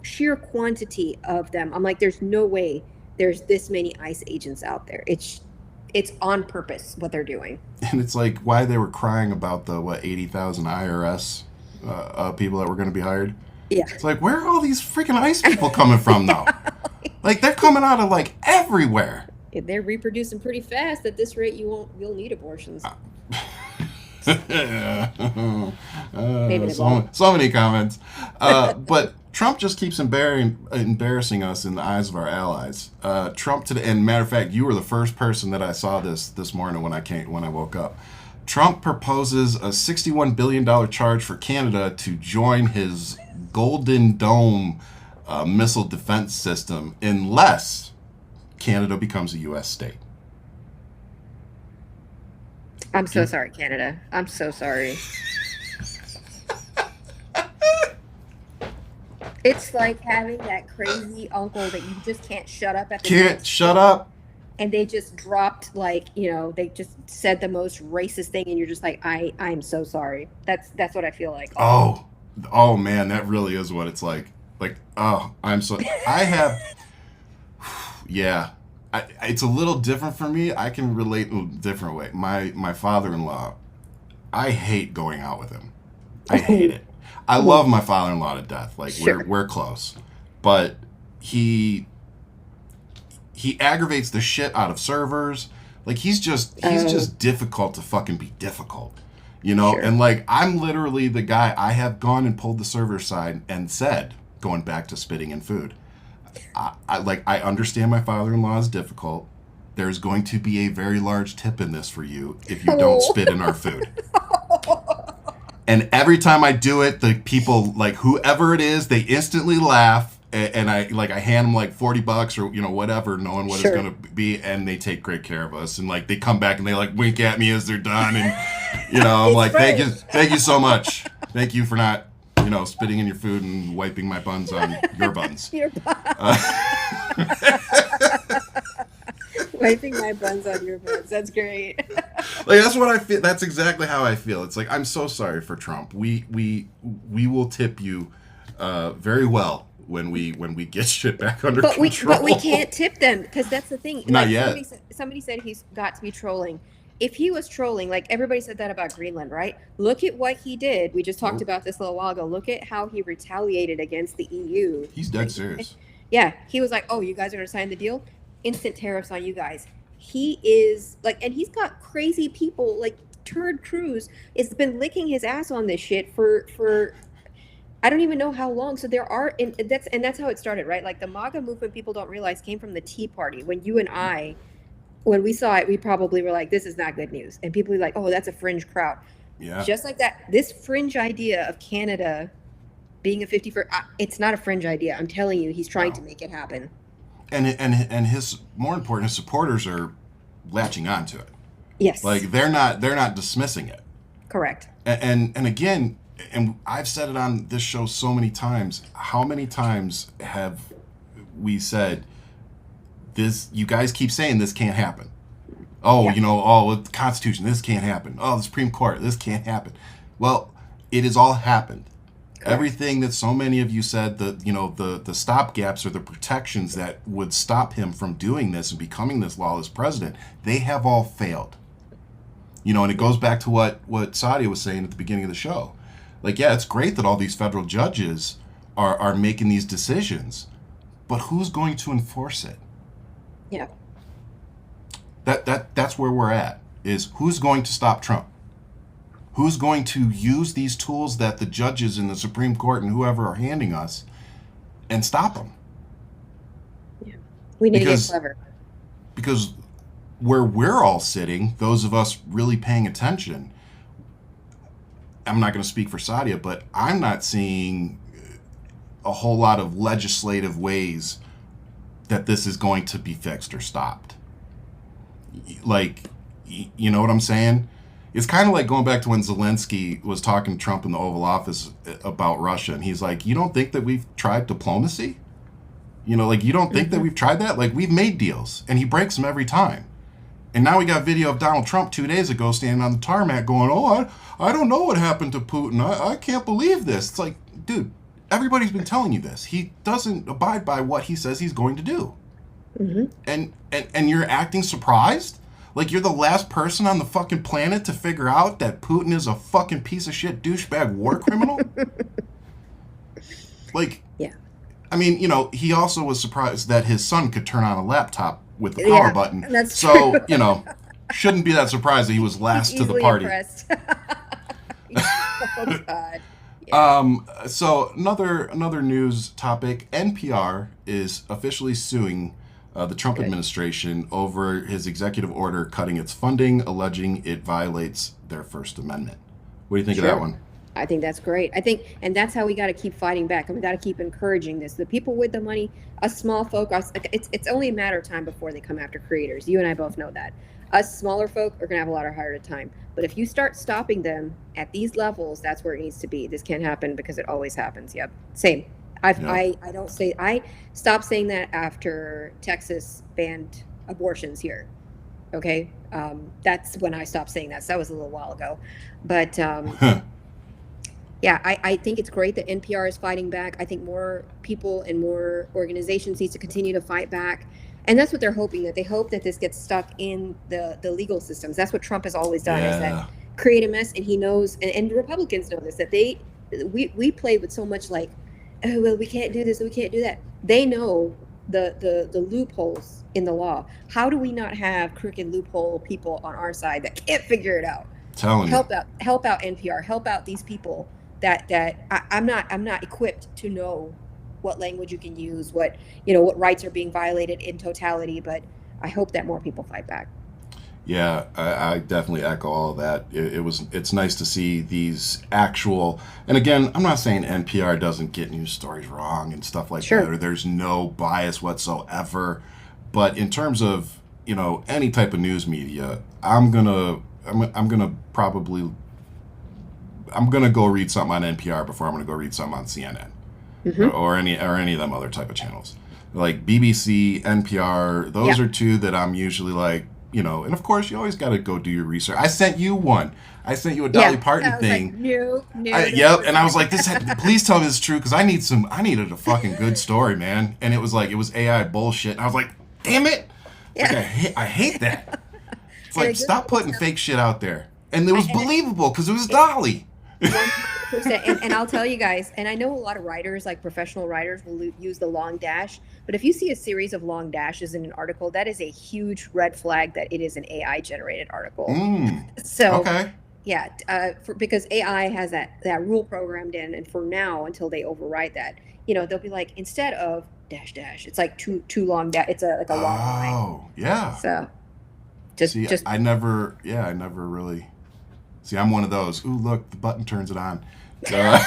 sheer quantity of them. I'm like, there's no way there's this many ICE agents out there. It's on purpose what they're doing. And it's like why they were crying about the 80,000 IRS people that were going to be hired. Yeah. It's like, where are all these freaking ICE people coming from though? Like they're coming out of everywhere. They're reproducing pretty fast. At this rate, you'll need abortions. Maybe so many comments. But Trump just keeps embarrassing us in the eyes of our allies. Trump today, and matter of fact, you were the first person that I saw this morning when I woke up. Trump proposes a $61 billion charge for Canada to join his Golden Dome missile defense system unless Canada becomes a U.S. state. I'm so sorry, Canada. I'm so sorry. It's like having that crazy uncle that you just can't shut up at the Can't shut up. And they just dropped they just said the most racist thing and you're just like, I'm so sorry. That's what I feel like. Oh man, that really is what it's like. I have yeah. It's a little different for me. I can relate in a different way. My father-in-law, I hate going out with him. I hate it. I love my father-in-law to death. Sure. We're close. But he aggravates the shit out of servers. He's just difficult to fucking be difficult. Sure. And I'm literally the guy. I have gone and pulled the server side and said, going back to spitting in food, I understand my father-in-law is difficult, there's going to be a very large tip in this for you if you don't spit in our food. And every time I do it, the people, like whoever it is, they instantly laugh, and I hand them like $40 or whatever, knowing what it's going to be, and they take great care of us, and like they come back and they like wink at me as they're done, and I'm like, thank you so much, thank you for not spitting in your food and wiping my buns on your buns. Wiping my buns on your buns. That's great. Like that's what I feel. That's exactly how I feel. It's like, I'm so sorry for Trump. We will tip you very well when we get shit back under control. But we can't tip them, because that's the thing. Not yet. Somebody said he's got to be trolling. If he was trolling, like everybody said that about Greenland, right? Look at what he did. We just talked about this a little while ago. Look at how he retaliated against the EU. He's dead serious. Yeah, he was like, "Oh, you guys are going to sign the deal? Instant tariffs on you guys." He is like, and he's got crazy people like Ted Cruz has been licking his ass on this shit for I don't even know how long. So there are, and that's how it started, right? Like the MAGA movement, people don't realize, came from the Tea Party. When you and I, when we saw it, we probably were like, "This is not good news," and people were like, "Oh, that's a fringe crowd." Yeah. Just like that, this fringe idea of Canada being a 51st, it's not a fringe idea. I'm telling you, he's trying to make it happen. And his, more important, his supporters are latching onto it. Yes. Like they're not dismissing it. Correct. And again, and I've said it on this show so many times. How many times have we said this? You guys keep saying this can't happen. Oh, the Constitution, this can't happen. Oh, the Supreme Court, this can't happen. Well, it has all happened. Correct. Everything that so many of you said, the stopgaps or the protections that would stop him from doing this and becoming this lawless president, they have all failed. And it goes back to what Sadia was saying at the beginning of the show. Like, yeah, it's great that all these federal judges are making these decisions, but who's going to enforce it? Yeah. That's where we're at, is who's going to stop Trump? Who's going to use these tools that the judges in the Supreme Court and whoever are handing us and stop them? Yeah. We need to get clever. Because where we're all sitting, those of us really paying attention, I'm not going to speak for Sadia, but I'm not seeing a whole lot of legislative ways that this is going to be fixed or stopped. Like, you know what I'm saying? It's kind of like going back to when Zelensky was talking to Trump in the Oval Office about Russia, and he's like, "You don't think that we've tried diplomacy? You don't think that we've tried that? Like, we've made deals," and he breaks them every time. And now we got video of Donald Trump 2 days ago standing on the tarmac going, "Oh, I don't know what happened to Putin. I can't believe this." It's like, dude, everybody's been telling you this. He doesn't abide by what he says he's going to do. Mm-hmm. And you're acting surprised? Like you're the last person on the fucking planet to figure out that Putin is a fucking piece of shit douchebag war criminal? Like, yeah. I mean, he also was surprised that his son could turn on a laptop with the power button. That's so, shouldn't be that surprised that he was last to the party. Oh, God. Yeah. So another news topic, NPR is officially suing the Trump administration over his executive order cutting its funding, alleging it violates their First Amendment. What do you think of that one? I think that's great. And that's how we got to keep fighting back. And we got to keep encouraging this. The people with the money, us small folk, it's only a matter of time before they come after creators. You and I both know that. Us smaller folk are going to have a lot harder time. But if you start stopping them at these levels, that's where it needs to be. This can't happen because it always happens. Yep. Same. I stopped saying that after Texas banned abortions here. Okay. That's when I stopped saying that. So that was a little while ago. But, yeah, I think it's great that NPR is fighting back. I think more people and more organizations need to continue to fight back. And that's what they're hoping, that they hope that this gets stuck in the legal systems. That's what Trump has always done, is that create a mess. And he knows, and Republicans know this, that we play with so much like, oh, well, we can't do this, we can't do that. They know the loopholes in the law. How do we not have crooked loophole people on our side that can't figure it out? Help out NPR, help out these people that I'm not equipped to know what language you can use, what rights are being violated in totality, but I hope that more people fight back. Yeah, I definitely echo all of that. It's nice to see these actual, and again, I'm not saying NPR doesn't get news stories wrong and stuff like Sure. that, or there's no bias whatsoever. But in terms of, any type of news media, I'm gonna probably go read something on NPR before I'm gonna go read something on CNN, or any of them other type of channels, like BBC, NPR. Those Yeah. are two that I'm usually like. And of course, you always got to go do your research. I sent you one. I sent you a Dolly Parton I was thing. like, no. Yep, and I was like, please tell me this is true, because I needed a fucking good story, man. And it was AI bullshit. And I was like, damn it. Yeah. Like, I hate that. It's And like, a good stop putting stuff- fake shit out there. And it was believable because it was Dolly. 100%. And I'll tell you guys, and I know a lot of writers, like professional writers, will use the long dash. But if you see a series of long dashes in an article, that is a huge red flag that it is an AI generated article. So, Okay. yeah, because AI has that rule programmed in, and for now, until they override that, they'll be like, instead of dash dash, it's like too long dash. It's like a long line. Oh, yeah. So, See, I never really. See, I'm one of those. Ooh, look, the button turns it on. Hey,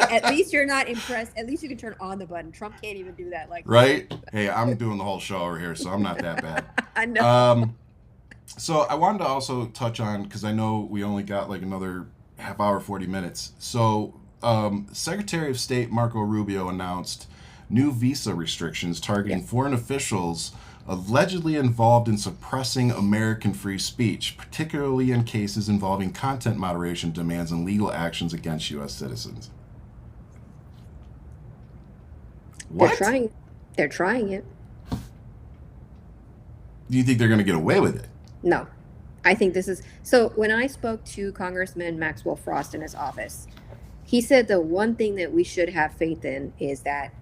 at least you're not impressed. At least you can turn on the button. Trump can't even do that. Right? Hey, I'm doing the whole show over here, so I'm not that bad. I know. So I wanted to also touch on, because I know we only got like another half hour, 40 minutes. So Secretary of State Marco Rubio announced new visa restrictions targeting foreign officials allegedly involved in suppressing American free speech, particularly in cases involving content moderation demands and legal actions against U.S. citizens. What? They're trying it. Do you think they're going to get away with it? No. I think this is so. When I spoke to Congressman Maxwell Frost in his office, he said the one thing that we should have faith in is that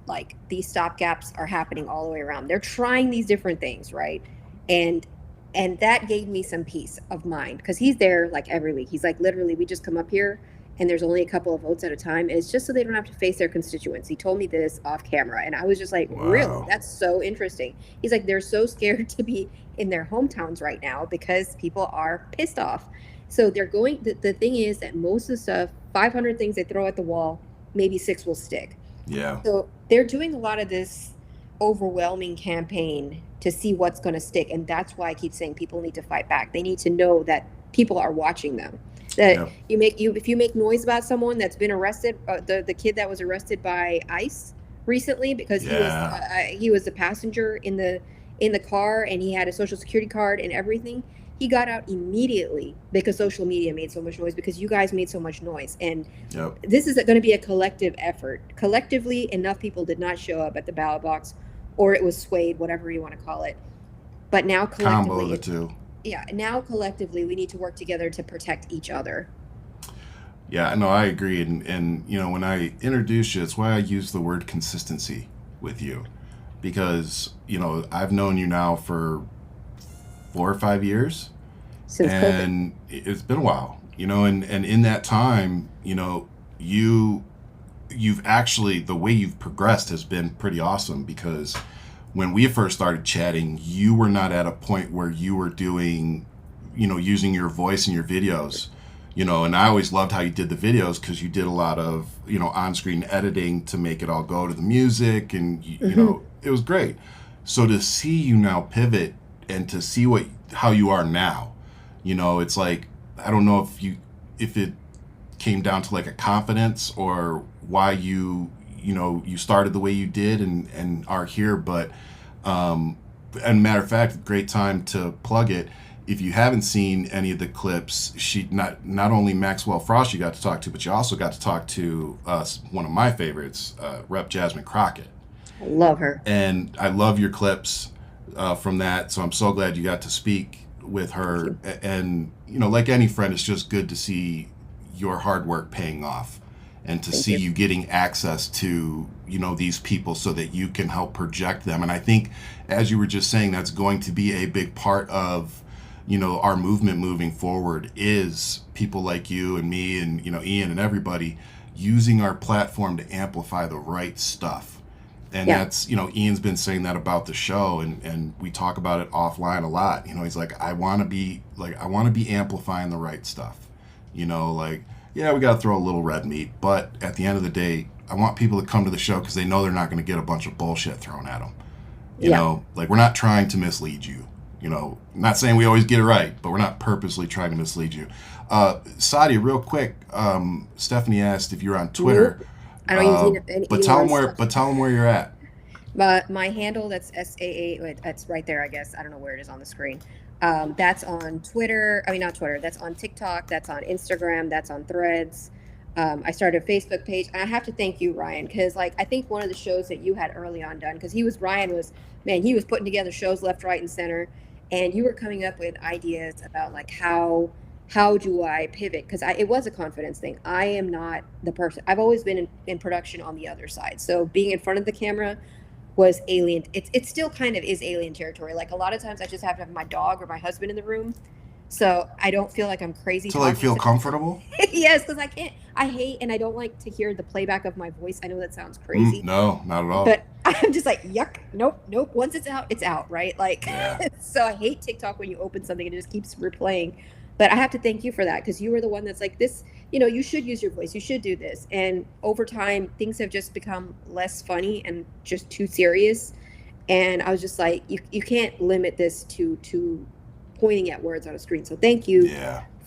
these stopgaps are happening all the way around. They're trying these different things, right? And that gave me some peace of mind, because he's there every week. He's like, literally, we just come up here and there's only a couple of votes at a time. And it's just so they don't have to face their constituents. He told me this off camera, and I was just like, Wow. Really? That's so interesting. He's like, they're so scared to be in their hometowns right now because people are pissed off. So they're going, the thing is that most of the stuff, 500 things they throw at the wall, maybe 6 will stick. Yeah. So they're doing a lot of this overwhelming campaign to see what's going to stick. And that's why I keep saying people need to fight back. They need to know that people are watching them. That if you make noise about someone that's been arrested, the kid that was arrested by ICE recently because he was a passenger in the car, and he had a social security card and everything. He got out immediately because social media made so much noise, because you guys made so much noise. And this is going to be a collective effort. Collectively, enough people did not show up at the ballot box, or it was swayed, whatever you want to call it. But now collectively, combo of the two. Yeah, now collectively we need to work together to protect each other. Yeah, no, I agree. And when I introduce you, it's why I use the word consistency with you, because I've known you now for 4 or 5 years, Since and COVID. it's been a while, and in that time, you've actually, the way you've progressed has been pretty awesome, because when we first started chatting, you were not at a point where you were doing, using your voice in your videos, and I always loved how you did the videos, because you did a lot of, on-screen editing to make it all go to the music, and, it was great. So to see you now pivot and to see how you are now, it's like, I don't know if it came down to a confidence, or why you started the way you did and are here. But and matter of fact, great time to plug it. If you haven't seen any of the clips, she not only Maxwell Frost you got to talk to, but you also got to talk to one of my favorites, Rep. Jasmine Crockett. I love her. And I love your clips from that. So I'm so glad you got to speak with her. And, like any friend, it's just good to see your hard work paying off, and to see you getting access to, these people so that you can help project them. And I think, as you were just saying, that's going to be a big part of, our movement moving forward, is people like you and me and, Ian and everybody using our platform to amplify the right stuff. And that's, Ian's been saying that about the show, and we talk about it offline a lot. He's like, I want to be amplifying the right stuff. We got to throw a little red meat, but at the end of the day, I want people to come to the show because they know they're not going to get a bunch of bullshit thrown at them. We're not trying to mislead you. I'm not saying we always get it right, but we're not purposely trying to mislead you. Sadia, real quick, Stephanie asked if you're on Twitter. I don't use any. But tell them where you're at. But my handle, that's SAA. That's right there, I guess. I don't know where it is on the screen. That's on Twitter. I mean, not Twitter. That's on TikTok. That's on Instagram. That's on Threads. I started a Facebook page, and I have to thank you, Ryan, because I think one of the shows that you had early on done, because he was putting together shows left, right, and center, and you were coming up with ideas about how do I pivot? Because it was a confidence thing. I am not the person. I've always been in production on the other side, so being in front of the camera was alien. It still kind of is alien territory. A lot of times, I just have to have my dog or my husband in the room. So I don't feel like I'm crazy. To feel comfortable? Yes, because I can't. I hate and I don't like to hear the playback of my voice. I know that sounds crazy. No, not at all. But I'm just yuck. Nope. Once it's out, right? So I hate TikTok when you open something and it just keeps replaying. But I have to thank you for that, because you were the one that's this, you should use your voice. You should do this. And over time, things have just become less funny and just too serious. And I was just you can't limit this to pointing at words on a screen. So thank you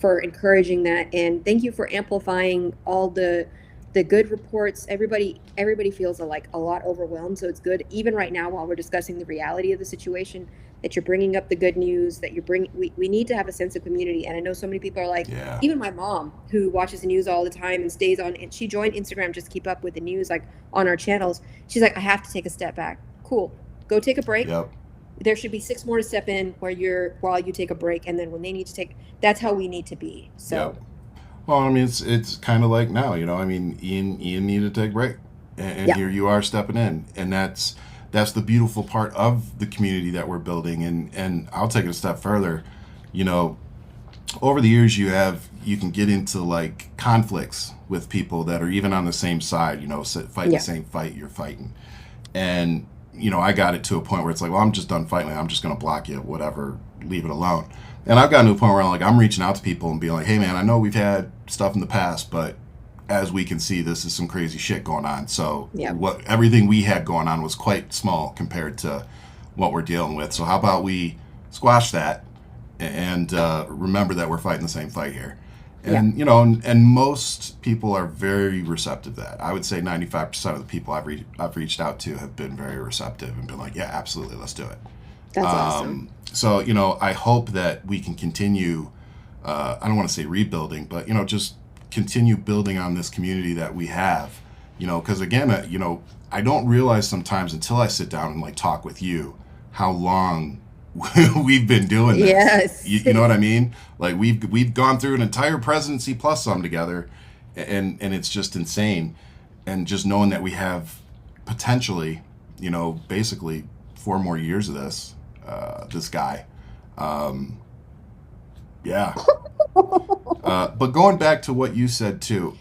for encouraging that, and thank you for amplifying all the good reports. Everybody feels a lot overwhelmed, so it's good, even right now while we're discussing the reality of the situation, that you're bringing up the good news, that we need to have a sense of community. And I know so many people are even my mom, who watches the news all the time and stays on, and she joined Instagram just to keep up with the news on our channels. She's I have to take a step back. Cool, go take a break. Yep. There should be 6 more to step in while you take a break, and then when they need to take, that's how we need to be. So, yep. Well, I mean, it's kind of like now, Ian needed to take a break, and here you are stepping in, and that's the beautiful part of the community that we're building. And I'll take it a step further. Over the years, you can get into conflicts with people that are even on the same side, fight the same fight you're fighting, and I got it to a point where it's well, I'm just done fighting. I'm just going to block you, whatever, leave it alone. And I've gotten to a point where I'm reaching out to people and being hey man, I know we've had stuff in the past, but as we can see, this is some crazy shit going on. So everything we had going on was quite small compared to what we're dealing with. So how about we squash that and remember that we're fighting the same fight here. And and most people are very receptive to that. I would say 95% of the people I've reached out to have been very receptive and been yeah, absolutely, let's do it. That's awesome. So I hope that we can continue. I don't want to say rebuilding, but just continue building on this community that we have. Because again, I don't realize sometimes until I sit down and talk with you how long we've been doing this. Yes. You know what I mean? We've gone through an entire presidency plus some together, and it's just insane. And just knowing that we have potentially, basically 4 more years of this guy. But going back to what you said too,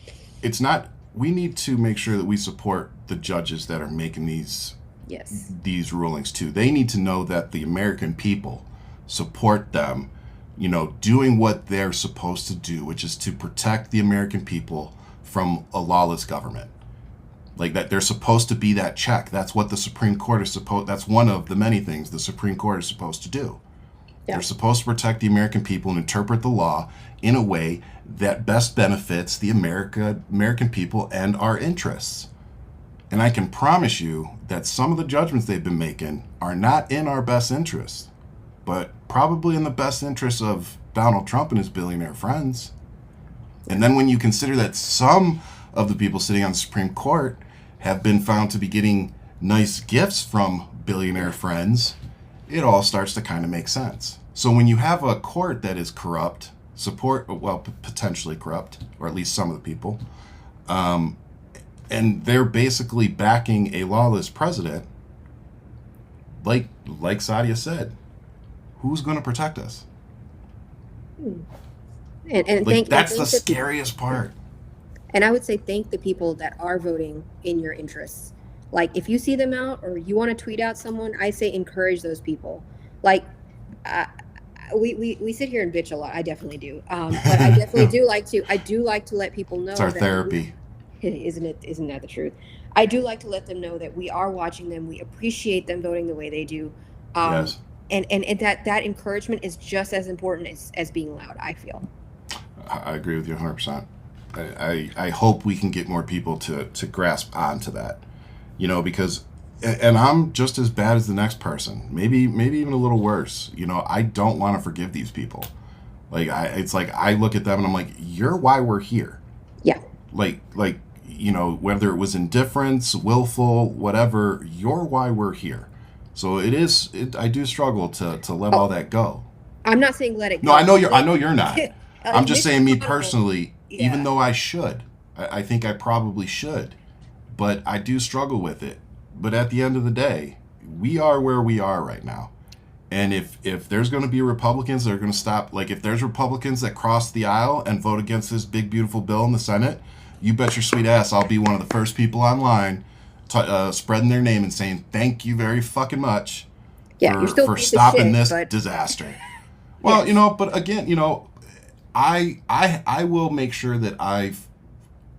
we need to make sure that we support the judges that are making these rulings too. They need to know that the American people support them, doing what they're supposed to do, which is to protect the American people from a lawless government. That they're supposed to be that check. That's what the Supreme Court is that's one of the many things the Supreme Court is supposed to do. Yeah. They're supposed to protect the American people and interpret the law in a way that best benefits the American people and our interests. And I can promise you that some of the judgments they've been making are not in our best interest, but probably in the best interest of Donald Trump and his billionaire friends. And then when you consider that some of the people sitting on the Supreme Court have been found to be getting nice gifts from billionaire friends, it all starts to kind of make sense. So when you have a court that is corrupt, potentially corrupt, or at least some of the people, and they're basically backing a lawless president, like Sadia said, who's going to protect us? That's the scariest part. And I would say thank the people that are voting in your interests. Like, if you see them out or you want to tweet out someone, I say encourage those people. Like, uh, we sit here and bitch a lot. I definitely do. But I definitely do like to. I do like to let people know It's our that therapy. isn't it? Isn't that the truth? I do like to let them know that we are watching them. We appreciate them voting the way they do. Um, Yes. and that encouragement is just as important as being loud, I feel. I agree with you 100%. I hope we can get more people to grasp onto that, because, and I'm just as bad as the next person, maybe even a little worse. I don't want to forgive these people. Like, it's like I look at them and I'm like, you're why we're here. Yeah. Like, whether it was indifference, willful, whatever, you're why we're here. So I do struggle to let all that go. I'm not saying let it go. No, I know you're not. I'm just saying, me Mitch McConnell, personally, yeah. even though I should, I think I probably should, but I do struggle with it. But at the end of the day, we are where we are right now. And if there's going to be Republicans that are going to stop, like if there's Republicans that cross the aisle and vote against this big, beautiful bill in the Senate, you bet your sweet ass I'll be one of the first people online spreading their name and saying thank you very fucking much for stopping this disaster. Well, yes. But again, I will make sure that I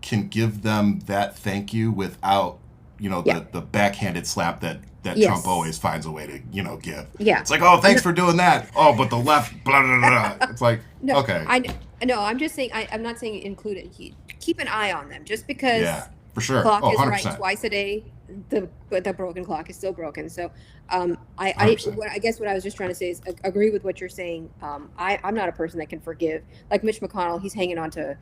can give them that thank you without, the backhanded slap that yes. Trump always finds a way to, give. Yeah. It's like, oh, thanks for doing that. Oh, but the left, blah, blah, blah. It's like, no, okay. I'm just saying, I'm not saying include it. Keep an eye on them. Just because for sure. The clock is 100%. right twice a day, the broken clock is still broken. So I guess what I was just trying to say is agree with what you're saying. I'm not a person that can forgive. Like Mitch McConnell, he's hanging on to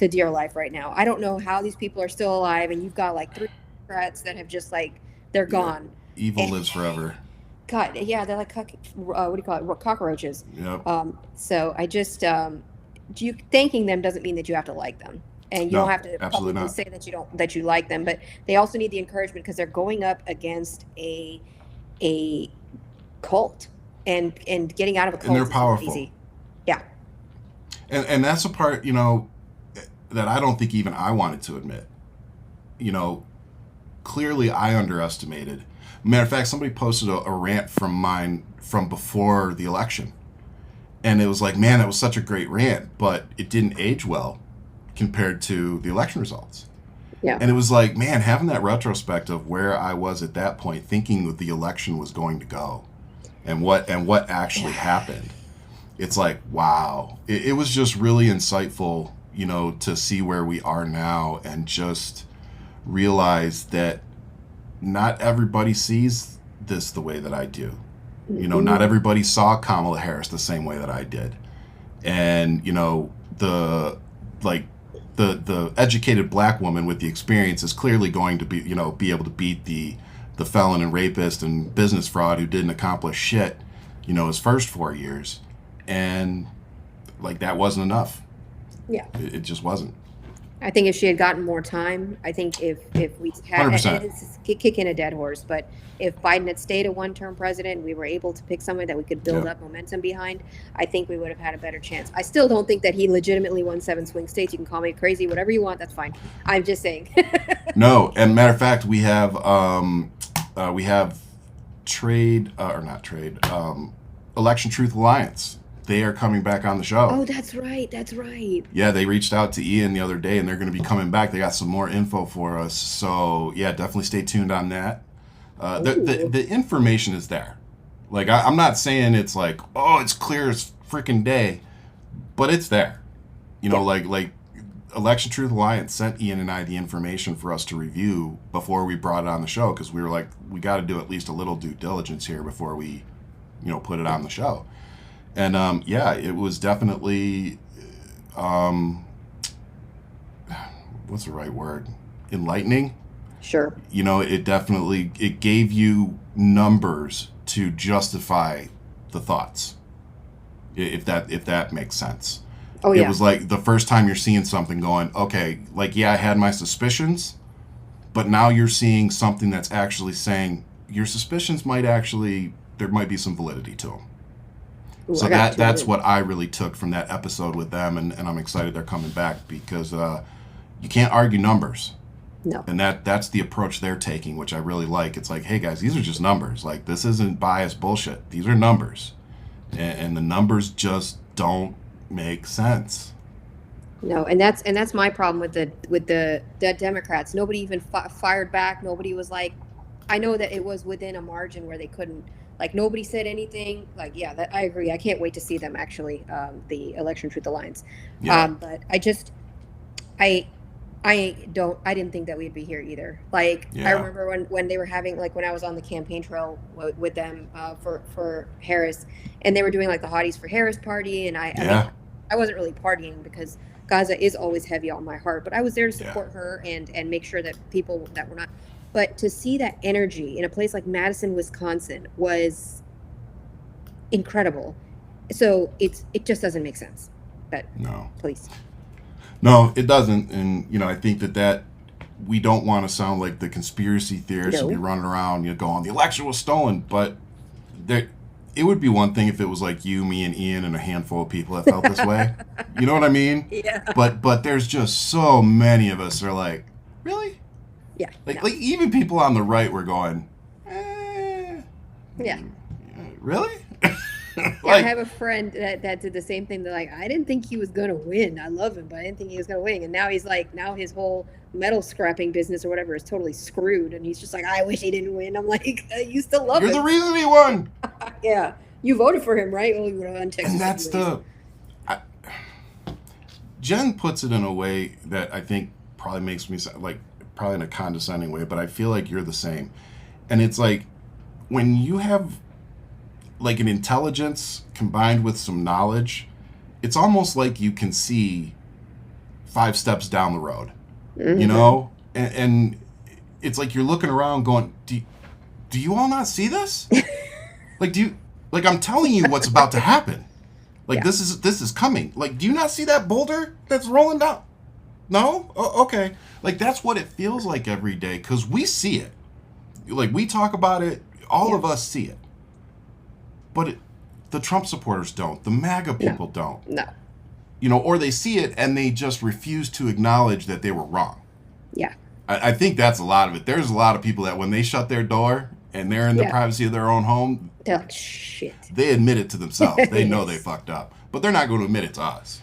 dear life right now. I don't know how these people are still alive, and you've got like 3 Democrats that have just like, they're gone. Evil lives forever. God, yeah, they're like, what do you call it? Cockroaches. Yep. So I just, thanking them doesn't mean that you have to like them. And you don't have to publicly say that you like them, but they also need the encouragement because they're going up against a cult, and getting out of a cult. And they're powerful. Easy. Yeah. And that's a part, that I don't think even I wanted to admit. Clearly I underestimated. Matter of fact, somebody posted a rant from mine from before the election. And it was like, man, that was such a great rant, but it didn't age well compared to the election results. Yeah. And it was like, man, having that retrospect of where I was at that point, thinking that the election was going to go and what actually happened. It's like, wow. It was just really insightful, to see where we are now and just realize that not everybody sees this the way that I do. Not everybody saw Kamala Harris the same way that I did. And, the educated black woman with the experience is clearly going to be able to beat the felon and rapist and business fraud who didn't accomplish shit, his first 4 years. And like, that wasn't enough. Yeah. It just wasn't. I think if she had gotten more time, I think if we had, 100%. It's kicking a dead horse, but if Biden had stayed a one-term president, we were able to pick someone that we could build up momentum behind, I think we would have had a better chance. I still don't think that he legitimately won 7 swing states. You can call me crazy, whatever you want, that's fine. I'm just saying. No, and matter of fact, we have Election Truth Alliance. They are coming back on the show. Oh, that's right. Yeah, they reached out to Ian the other day, and they're going to be coming back. They got some more info for us. So, yeah, definitely stay tuned on that. The information is there. Like, I'm not saying it's like, oh, it's clear as freaking day, but it's there. Like Election Truth Alliance sent Ian and I the information for us to review before we brought it on the show, because we were like, we got to do at least a little due diligence here before we, put it on the show. And it was definitely, what's the right word? Enlightening. Sure. It gave you numbers to justify the thoughts, if that makes sense. Oh, yeah. It was like the first time you're seeing something going, okay, like, yeah, I had my suspicions, but now you're seeing something that's actually saying your suspicions there might be some validity to them. Ooh, so that's what I really took from that episode with them, and I'm excited they're coming back, because you can't argue numbers. No. And that's the approach they're taking, which I really like. It's like, hey guys, these are just numbers. Like, this isn't biased bullshit. These are numbers, and the numbers just don't make sense. No, and that's my problem with the Democrats. Nobody even fired back. Nobody was like, I know that it was within a margin where they couldn't, like, nobody said anything. Like, yeah, that I agree. I can't wait to see them actually, the Election Truth Alliance. Yeah. But I didn't think that we'd be here either. Like, Yeah. I remember when they were having, like, when I was on the campaign trail with them for Harris, and they were doing like the Hotties for Harris party, and I mean, I wasn't really partying because Gaza is always heavy on my heart, but I was there to support her and make sure that people that were not. But to see that energy in a place like Madison, Wisconsin was incredible. So it just doesn't make sense. But No. please. No, it doesn't. And, I think that we don't want to sound like the conspiracy theorists and be running around, going, the election was stolen. But it would be one thing if it was like you, me, and Ian and a handful of people that felt this way. You know what I mean? Yeah. But there's just so many of us are like, really? Yeah. Like even people on the right were going, yeah. Really? I have a friend that did the same thing. They're like, I didn't think he was gonna win. I love him, but I didn't think he was gonna win. And now he's like, now his whole metal scrapping business or whatever is totally screwed. And he's just like, I wish he didn't win. I'm like, you still love him. You're the reason he won. Yeah, you voted for him, right? Well, you were on Texas. And that's Jen puts it in a way that I think probably makes me sound like, probably in a condescending way, but I feel like you're the same. And it's like, when you have like an intelligence combined with some knowledge, it's almost like you can see 5 steps down the road, and it's like you're looking around going, do you all not see this? Like, I'm telling you what's about to happen. Like, this is coming. Like, do you not see that boulder that's rolling down? No? Oh, okay. Like, that's what it feels like every day, because we see it. Like, we talk about it, all of us see it. But the Trump supporters don't. The MAGA people don't. No. Or they see it and they just refuse to acknowledge that they were wrong. Yeah. I think that's a lot of it. There's a lot of people that when they shut their door and they're in the privacy of their own home, they're like, shit. They admit it to themselves. They know they fucked up. But they're not going to admit it to us.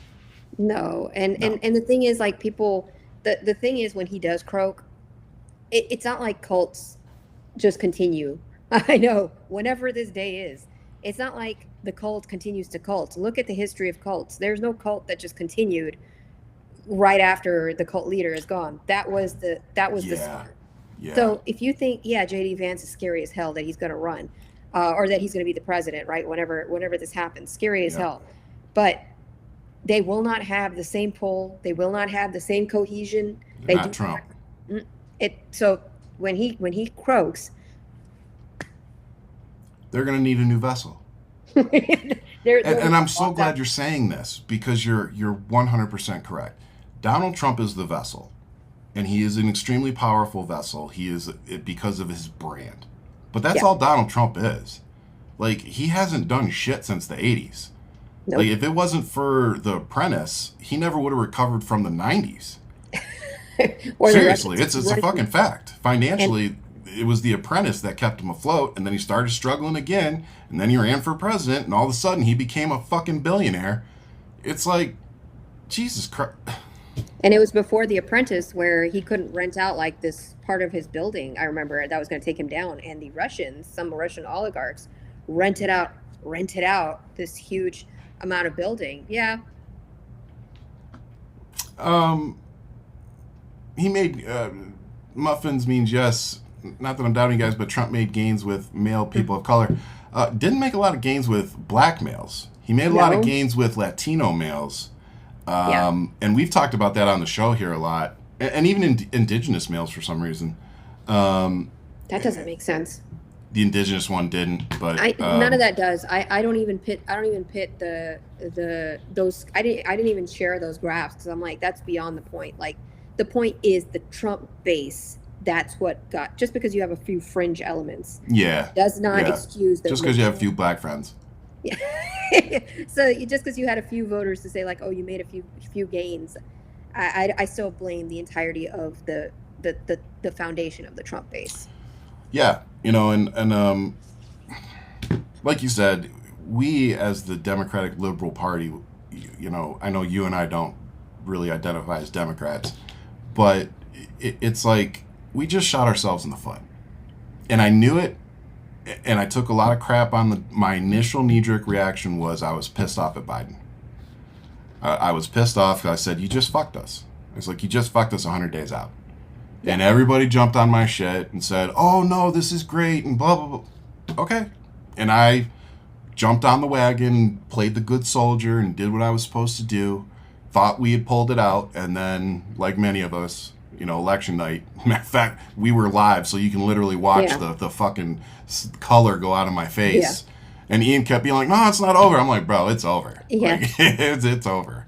No. And the thing is, like, people, the thing is, when he does croak, it's not like cults just continue. I know, whenever this day is. It's not like the cult continues to cult. Look at the history of cults. There's no cult that just continued right after the cult leader is gone. That was the start. Yeah. So if you think, J.D. Vance is scary as hell that he's going to run, or that he's going to be the president, right? Whenever this happens, scary as hell. But they will not have the same pull. They will not have the same cohesion. They not Trump. So when he croaks, they're going to need a new vessel. And I'm so glad you're saying this, because you're 100% correct. Donald Trump is the vessel, and he is an extremely powerful vessel. He is because of his brand. But that's all Donald Trump is. Like, he hasn't done shit since the 80s. Nope. Like, if it wasn't for The Apprentice, he never would have recovered from the 90s. Seriously, it's a fucking fact. Financially, it was The Apprentice that kept him afloat, and then he started struggling again, and then he ran for president, and all of a sudden he became a fucking billionaire. It's like, Jesus Christ. And it was before The Apprentice where he couldn't rent out like this part of his building. I remember that was going to take him down, and the Russians, some Russian oligarchs, rented out this huge amount of building. Yeah. He made muffins means yes. Not that I'm doubting you guys, but Trump made gains with male people of color. Didn't make a lot of gains with black males. He made a lot of gains with Latino males. And we've talked about that on the show here a lot. And even indigenous males for some reason. That doesn't make sense. The indigenous one didn't, but none of that does. I don't even pit those. I didn't even share those graphs because I'm like, that's beyond the point. Like, the point is the Trump base. That's what got, just because you have a few fringe elements. Yeah. Does not excuse the. Just because you have a few black friends. Yeah. So just because you had a few voters to say like, oh, you made a few gains, I still blame the entirety of the the foundation of the Trump base. Yeah, and like you said, we as the Democratic Liberal Party, I know you and I don't really identify as Democrats, but it's like we just shot ourselves in the foot. And I knew it, and I took a lot of crap on my initial knee-jerk reaction was I was pissed off at Biden. I was pissed off because I said, you just fucked us. It's like, you just fucked us 100 days out. Yeah. And everybody jumped on my shit and said, oh, no, this is great, and blah, blah, blah. Okay. And I jumped on the wagon, played the good soldier, and did what I was supposed to do, thought we had pulled it out, and then, like many of us, election night, matter of fact, we were live, so you can literally watch the fucking color go out of my face. Yeah. And Ian kept being like, no, it's not over. I'm like, bro, it's over. Yeah. Like, it's over.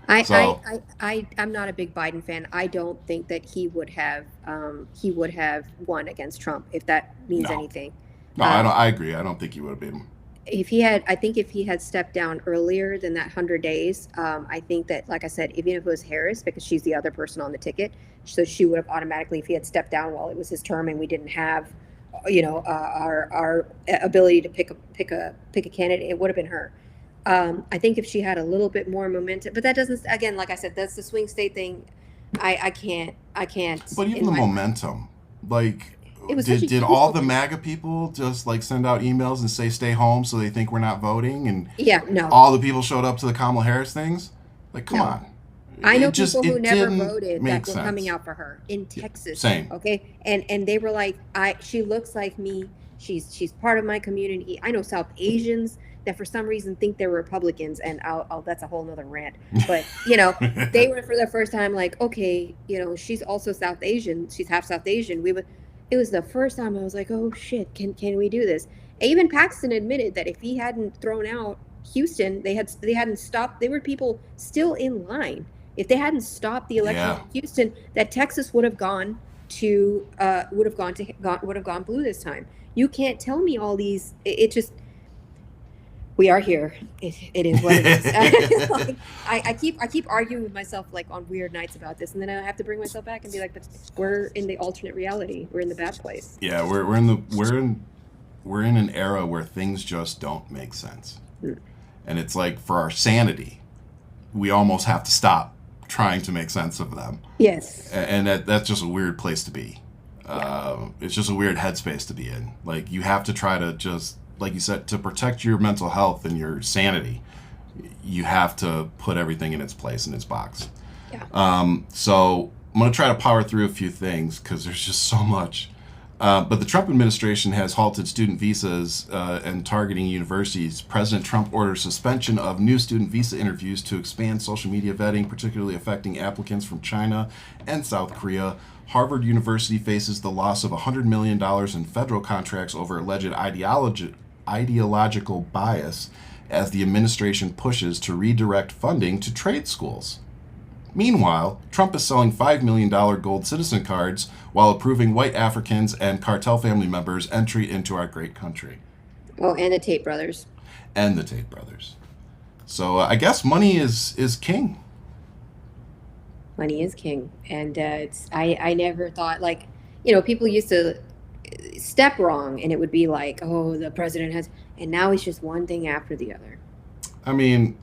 I'm not a big Biden fan. I don't think that he would have won against Trump, if that means anything. No, I agree. I don't think he would have been. If he had stepped down earlier than that 100 days, I think that, like I said, even if it was Harris, because she's the other person on the ticket, so she would have automatically, if he had stepped down while it was his term and we didn't have, our ability to pick a candidate, it would have been her. I think if she had a little bit more momentum, but that doesn't, again, like I said, that's the swing state thing. I can't. But even the momentum, like, did all the MAGA people just like send out emails and say stay home so they think we're not voting? And no. All the people showed up to the Kamala Harris things? Like, come on. I know people who never voted that were sense. Coming out for her in Texas. Same. Okay. And they were like, she looks like me. She's part of my community. I know South Asians that for some reason think they're Republicans, and I'll that's a whole nother rant. But they were for the first time like, okay, she's also South Asian. She's half South Asian. It was the first time I was like, oh shit, can we do this? Even Paxton admitted that if he hadn't thrown out Houston, they hadn't stopped. There were people still in line. If they hadn't stopped the election in Houston, that Texas would have gone blue this time. You can't tell me all these. It just. We are here. It is what it is. Like, I keep arguing with myself like on weird nights about this, and then I have to bring myself back and be like, but we're in the alternate reality. We're in the bad place. Yeah, we're in an era where things just don't make sense. And it's like, for our sanity, we almost have to stop trying to make sense of them. Yes. And that's just a weird place to be. It's just a weird headspace to be in. Like, you have to try to just, like you said, to protect your mental health and your sanity, you have to put everything in its place, in its box. Yeah. So I'm going to try to power through a few things because there's just so much. But the Trump administration has halted student visas and targeting universities. President Trump orders suspension of new student visa interviews to expand social media vetting, particularly affecting applicants from China and South Korea. Harvard University faces the loss of $100 million in federal contracts over alleged ideological bias as the administration pushes to redirect funding to trade schools. Meanwhile, Trump is selling $5 million gold citizen cards while approving white Africans and cartel family members' entry into our great country. Oh, and the Tate brothers. So I guess money is king. Money is king. And I never thought, like, people used to step wrong and it would be like, oh, the president has, and now it's just one thing after the other. I mean,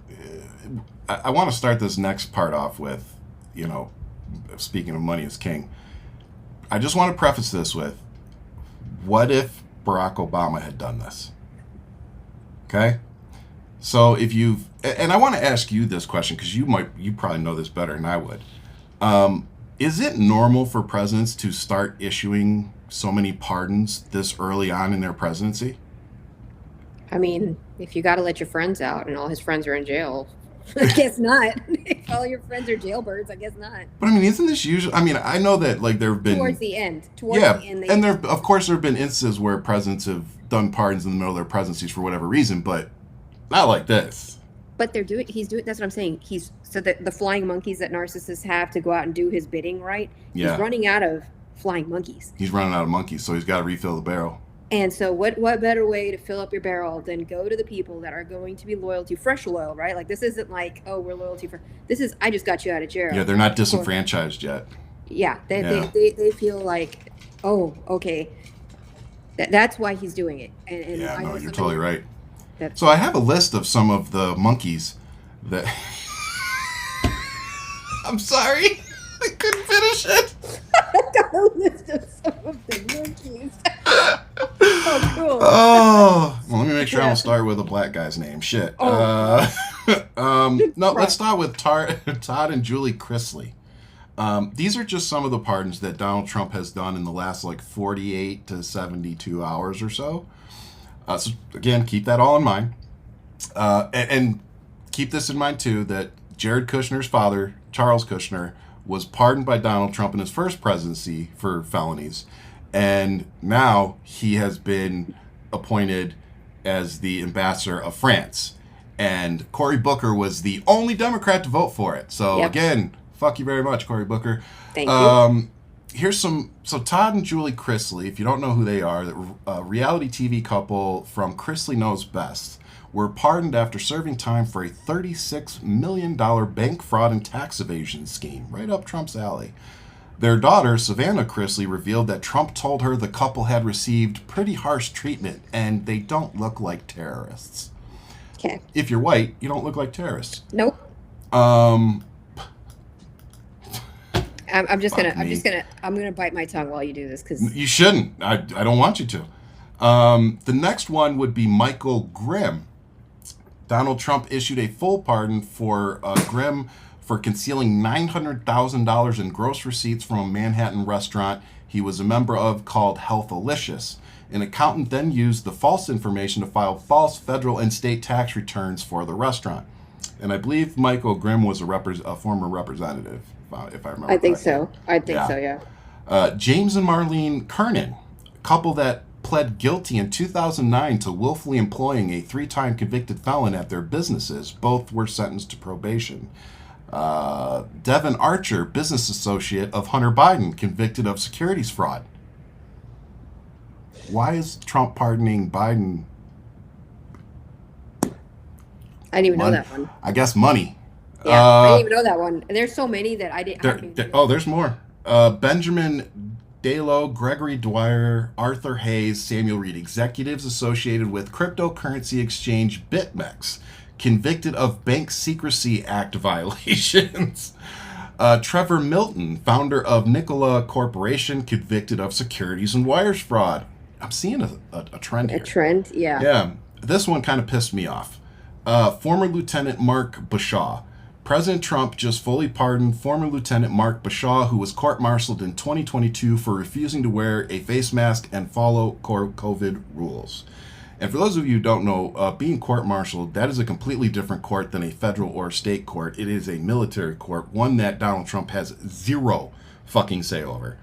I want to start this next part off with, speaking of money is king, I just want to preface this with, what if Barack Obama had done this? Okay? So if and I want to ask you this question because you probably know this better than I would. Is it normal for presidents to start issuing so many pardons this early on in their presidency? I mean, if you got to let your friends out and all his friends are in jail, I guess not. If all your friends are jailbirds, I guess not. But I mean, isn't this usually? I mean, I know that like there have been towards the end. And there, of course, there have been instances where presidents have done pardons in the middle of their presidencies for whatever reason, but not like this. But he's doing. That's what I'm saying. So that the flying monkeys that narcissists have to go out and do his bidding, right? Yeah. He's running out of flying monkeys. He's running out of monkeys, so he's got to refill the barrel. And so what better way to fill up your barrel than go to the people that are going to be loyal to you, fresh loyal, right? Like, this isn't like, oh, we're loyal to you. This is, I just got you out of jail. Yeah, they're not disenfranchised yet. Yeah, Yeah. they feel like, oh, okay, that's why he's doing it. And Yeah, I no, know you're somebody totally right. that So I have a list of some of the monkeys that. I'm sorry, I couldn't finish it. got a list of some of the monkeys. Oh, cool. Oh, well, let me make sure I don't Yeah. start with a black guy's name. Shit. Oh, God. No, let's Right. start with Todd and Julie Chrisley. These are just some of the pardons that Donald Trump has done in the last like 48 to 72 hours or so. So again, keep that all in mind. And keep this in mind too, that Jared Kushner's father, Charles Kushner, was pardoned by Donald Trump in his first presidency for felonies. And now he has been appointed as the ambassador of France. And Cory Booker was the only Democrat to vote for it. So Yep. again, fuck you very much, Cory Booker. Thank you. Here's some. So Todd and Julie Chrisley, if you don't know who they are, a reality TV couple from Chrisley Knows Best, were pardoned after serving time for a $36 million bank fraud and tax evasion scheme, right up Trump's alley. Their daughter, Savannah Chrisley, revealed that Trump told her the couple had received pretty harsh treatment and they don't look like terrorists. Okay. If you're white, you don't look like terrorists. Nope. Um, I'm gonna bite my tongue while you do this because you shouldn't. I don't want you to. The next one would be Michael Grimm. Donald Trump issued a full pardon for Grimm for concealing $900,000 in gross receipts from a Manhattan restaurant he was a member of called Healthalicious. An accountant then used the false information to file false federal and state tax returns for the restaurant. And I believe Michael Grimm was a former representative, if I remember I think correctly. so. I think so. Yeah. James and Marlene Kernan, a couple that pled guilty in 2009 to willfully employing a 3-time convicted felon at their businesses. Both were sentenced to probation. Devin Archer, business associate of Hunter Biden, convicted of securities fraud. Why is Trump pardoning Biden? I didn't even know that one. I guess money. Yeah, I didn't even know that one. And there's so many that I didn't. There's more. Benjamin Dalo, Gregory Dwyer, Arthur Hayes, Samuel Reed, executives associated with cryptocurrency exchange BitMEX, convicted of Bank Secrecy Act violations. Trevor Milton, founder of Nikola Corporation, convicted of securities and wires fraud. I'm seeing a trend here. A trend, yeah. Yeah, this one kind of pissed me off. Former Lieutenant Mark Bashaw. President Trump just fully pardoned former Lieutenant Mark Bashaw, who was court-martialed in 2022 for refusing to wear a face mask and follow COVID rules. And for those of you who don't know, being court-martialed, that is a completely different court than a federal or state court. It is a military court, one that Donald Trump has zero fucking say over.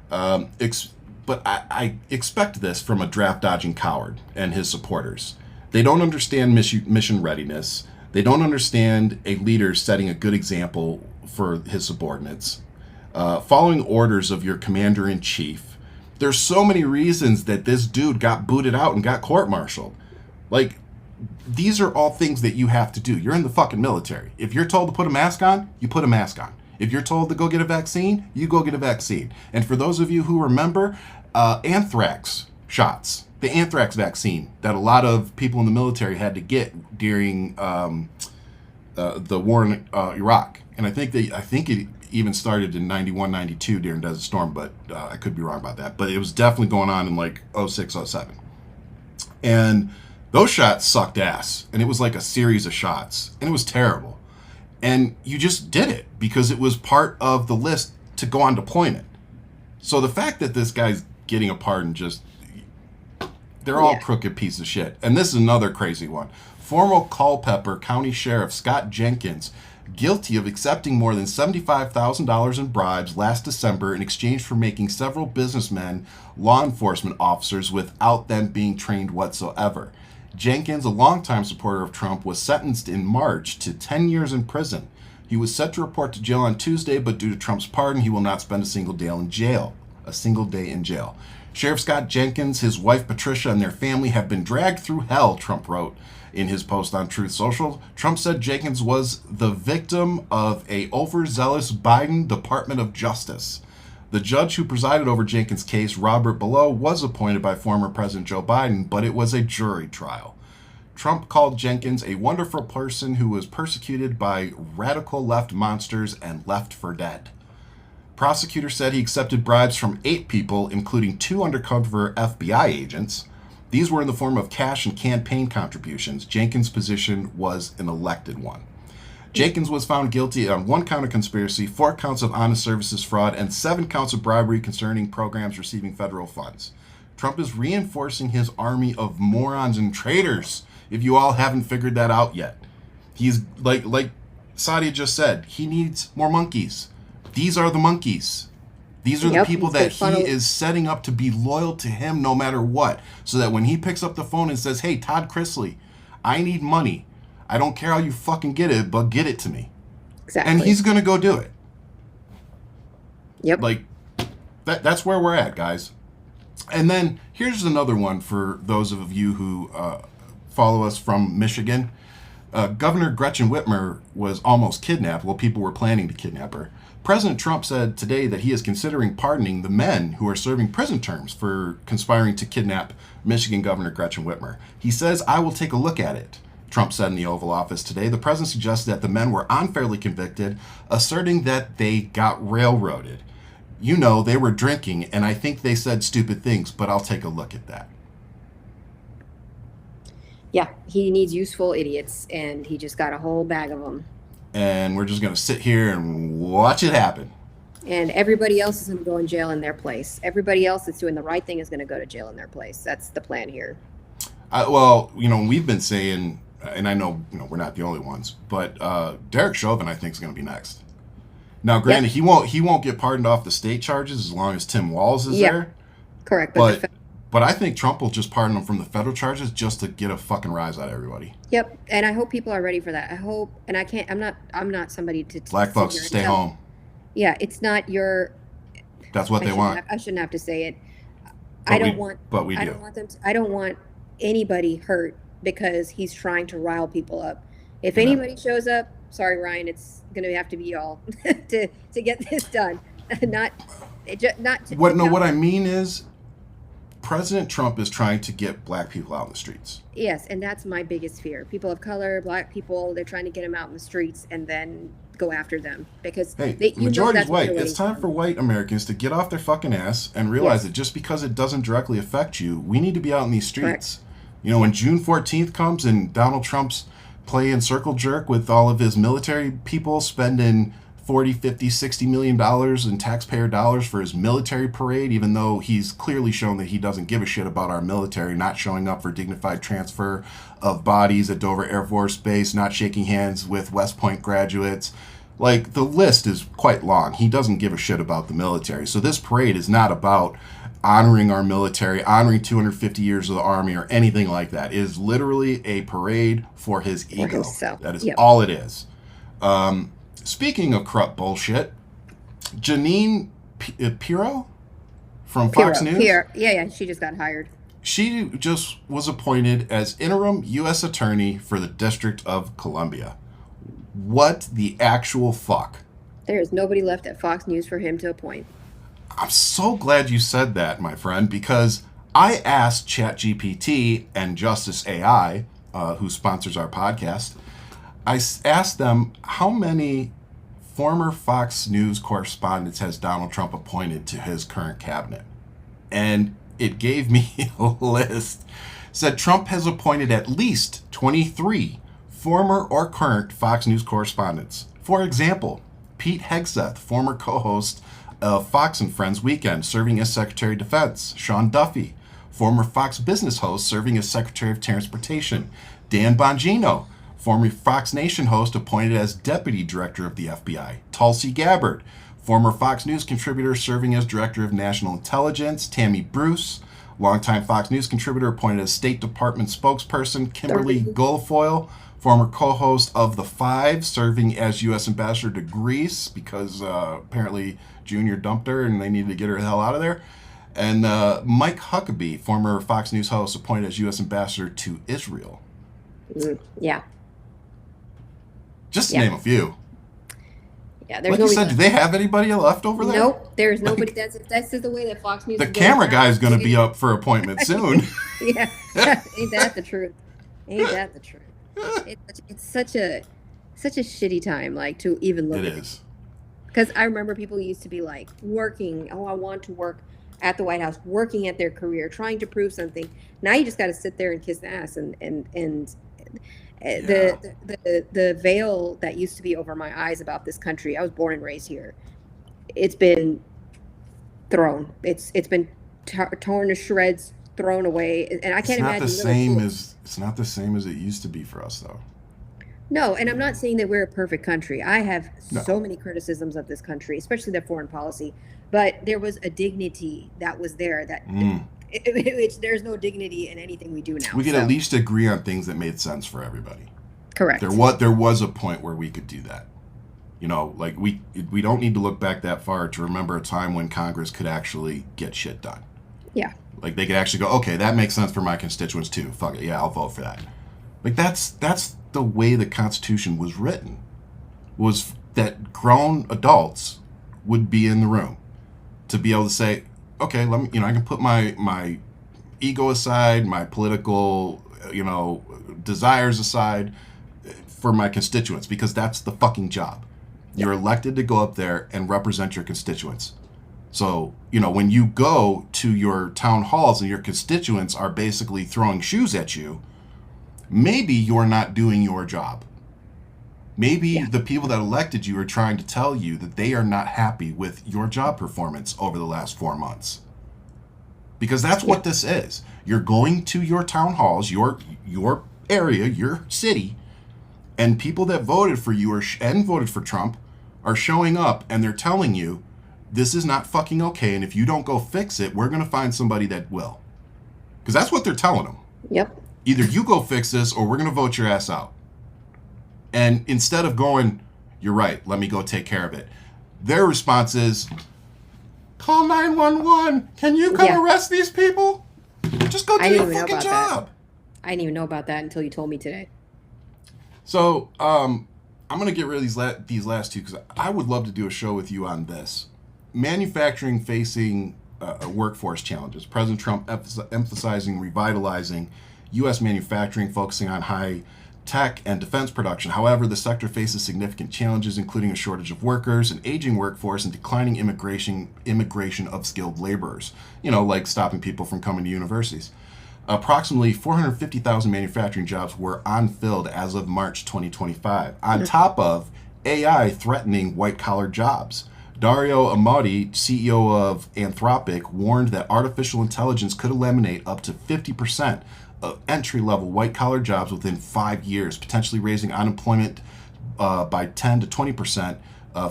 But I expect this from a draft-dodging coward and his supporters. They don't understand mission readiness. They don't understand a leader setting a good example for his subordinates. Following orders of your commander-in-chief. There's so many reasons that this dude got booted out and got court-martialed. Like, these are all things that you have to do. You're in the fucking military. If you're told to put a mask on, you put a mask on. If you're told to go get a vaccine, you go get a vaccine. And for those of you who remember, anthrax shots, the anthrax vaccine that a lot of people in the military had to get during the war in Iraq. And I think it even started in 91, 92 during Desert Storm, but I could be wrong about that. But it was definitely going on in like 06, 07. And those shots sucked ass. And it was like a series of shots. And it was terrible. And you just did it because it was part of the list to go on deployment. So the fact that this guy's getting a pardon, they're all crooked pieces of shit. And this is another crazy one. Former Culpeper County Sheriff Scott Jenkins, guilty of accepting more than $75,000 in bribes last December in exchange for making several businessmen law enforcement officers without them being trained whatsoever. Jenkins, a longtime supporter of Trump, was sentenced in March to 10 years in prison. He was set to report to jail on Tuesday, but due to Trump's pardon, he will not spend a single day in jail. Sheriff Scott Jenkins, his wife Patricia, and their family have been dragged through hell, Trump wrote in his post on Truth Social. Trump said Jenkins was the victim of a overzealous Biden Department of Justice. The judge who presided over Jenkins' case, Robert Below, was appointed by former President Joe Biden, but it was a jury trial. Trump called Jenkins a wonderful person who was persecuted by radical left monsters and left for dead. Prosecutors said he accepted bribes from 8 people, including 2 undercover FBI agents. These were in the form of cash and campaign contributions. Jenkins' position was an elected one. Jenkins was found guilty on 1 count of conspiracy, 4 counts of honest services fraud, and 7 counts of bribery concerning programs receiving federal funds. Trump is reinforcing his army of morons and traitors, if you all haven't figured that out yet. He's, like Sadia just said, he needs more monkeys. These are the monkeys. These are the people that he is setting up to be loyal to him no matter what. So that when he picks up the phone and says, hey, Todd Chrisley, I need money. I don't care how you fucking get it, but get it to me. Exactly. And he's going to go do it. Yep. Like, that's where we're at, guys. And then here's another one for those of you who follow us from Michigan. Governor Gretchen Whitmer was almost kidnapped. Well, people were planning to kidnap her. President Trump said today that he is considering pardoning the men who are serving prison terms for conspiring to kidnap Michigan Governor Gretchen Whitmer. He says, I will take a look at it, Trump said in the Oval Office today. The president suggested that the men were unfairly convicted, asserting that they got railroaded. You know, they were drinking, and I think they said stupid things, but I'll take a look at that. Yeah, he needs useful idiots, and he just got a whole bag of them. And we're just going to sit here and watch it happen. And everybody else is going to go in jail in their place. Everybody else that's doing the right thing is going to go to jail in their place. That's the plan here. Well, you know, we've been saying, and I know, you know, we're not the only ones, but Derek Chauvin, I think, is going to be next. Now, granted, Yep. he won't get pardoned off the state charges as long as Tim Walz is there. Correct. But I think Trump will just pardon him from the federal charges just to get a fucking rise out of everybody. Yep, and I hope people are ready for that. I hope, and I can't. I'm not somebody to Black folks, stay home. Yeah, it's not your. That's what they want. I shouldn't have to say it. But I don't want. But we do. I don't want them. I don't want anybody hurt because he's trying to rile people up. If anybody shows up, sorry, Ryan, it's going to have to be y'all to get this done. What I mean is, President Trump is trying to get black people out in the streets. Yes, and that's my biggest fear. People of color, black people, they're trying to get them out in the streets and then go after them because the majority's white. It's time for white Americans to get off their fucking ass and realize that just because it doesn't directly affect you, we need to be out in these streets. Correct. You know, when June 14th comes and Donald Trump's playing circle jerk with all of his military people spending 40, 50, 60 million dollars in taxpayer dollars for his military parade, even though he's clearly shown that he doesn't give a shit about our military, not showing up for dignified transfer of bodies at Dover Air Force Base, not shaking hands with West Point graduates. Like, the list is quite long. He doesn't give a shit about the military. So this parade is not about honoring our military, honoring 250 years of the Army, or anything like that. It is literally a parade for his ego. That is all it is. Speaking of corrupt bullshit, Janine Pirro from Fox News. Yeah, she just got hired. She just was appointed as interim U.S. Attorney for the District of Columbia. What the actual fuck? There is nobody left at Fox News for him to appoint. I'm so glad you said that, my friend, because I asked ChatGPT and Justice AI, who sponsors our podcast, I asked them how many former Fox News correspondents has Donald Trump appointed to his current cabinet. And it gave me a list. Said Trump has appointed at least 23 former or current Fox News correspondents. For example, Pete Hegseth, former co-host of Fox and Friends Weekend, serving as Secretary of Defense. Sean Duffy, former Fox Business host, serving as Secretary of Transportation. Dan Bongino, former Fox Nation host, appointed as Deputy Director of the FBI. Tulsi Gabbard, former Fox News contributor, serving as Director of National Intelligence. Tammy Bruce, longtime Fox News contributor, appointed as State Department spokesperson. Kimberly Guilfoyle, former co-host of The Five, serving as U.S. Ambassador to Greece because apparently Junior dumped her and they needed to get her the hell out of there. And Mike Huckabee, former Fox News host, appointed as U.S. Ambassador to Israel. Yeah. Just to name a few. Yeah, there's Like you nobody said, do left. they have anybody left over there? Nope, there's Like, nobody. That's just the way that Fox News the is going camera now. guy's going to be up for appointment soon. Yeah, ain't that the truth? Ain't that the truth? It's such a shitty time, like, to even look It at it. is. Because I remember people used to be like working. Oh, I want to work at the White House, working at their career, trying to prove something. Now you just got to sit there and kiss the ass, and Yeah. the veil that used to be over my eyes about this country. I was born and raised here. It's been thrown. It's been torn to shreds, thrown away, and I can't imagine living through it. It's not the same as it used to be for us, though. No, and I'm not saying that we're a perfect country. I have No. so many criticisms of this country, especially their foreign policy. But there was a dignity that was there that there's no dignity in anything we do now. We could at least agree on things that made sense for everybody. Correct. There was a point where we could do that. You know, like we don't need to look back that far to remember a time when Congress could actually get shit done. Yeah. Like they could actually go, okay, that makes sense for my constituents too. Fuck it, yeah, I'll vote for that. Like that's the way the Constitution was written. Was that grown adults would be in the room to be able to say, okay, let me, I can put my ego aside, my political, desires aside for my constituents, because that's the fucking job. You're elected to go up there and represent your constituents. So, when you go to your town halls and your constituents are basically throwing shoes at you, maybe you're not doing your job. Maybe the people that elected you are trying to tell you that they are not happy with your job performance over the last 4 months. Because that's what this is. You're going to your town halls, your area, your city, and people that voted for you and voted for Trump are showing up and they're telling you, this is not fucking okay, and if you don't go fix it, we're going to find somebody that will. Because that's what they're telling them. Yep. Either you go fix this or we're going to vote your ass out. And instead of going, you're right, let me go take care of it, their response is, call 911. Can you come arrest these people? Just go do your fucking job. I didn't even know about that until you told me today. So, I'm going to get rid of these last two because I would love to do a show with you on this. Manufacturing facing workforce challenges. President Trump emphasizing revitalizing U.S. manufacturing, focusing on high tech and defense production. However, the sector faces significant challenges, including a shortage of workers, an aging workforce, and declining immigration of skilled laborers. Like stopping people from coming to universities. Approximately 450,000 manufacturing jobs were unfilled as of March 2025, on top of AI threatening white-collar jobs. Dario Amati, CEO of Anthropic, warned that artificial intelligence could eliminate up to 50% of entry-level white-collar jobs within 5 years, potentially raising unemployment by 10 to 20%.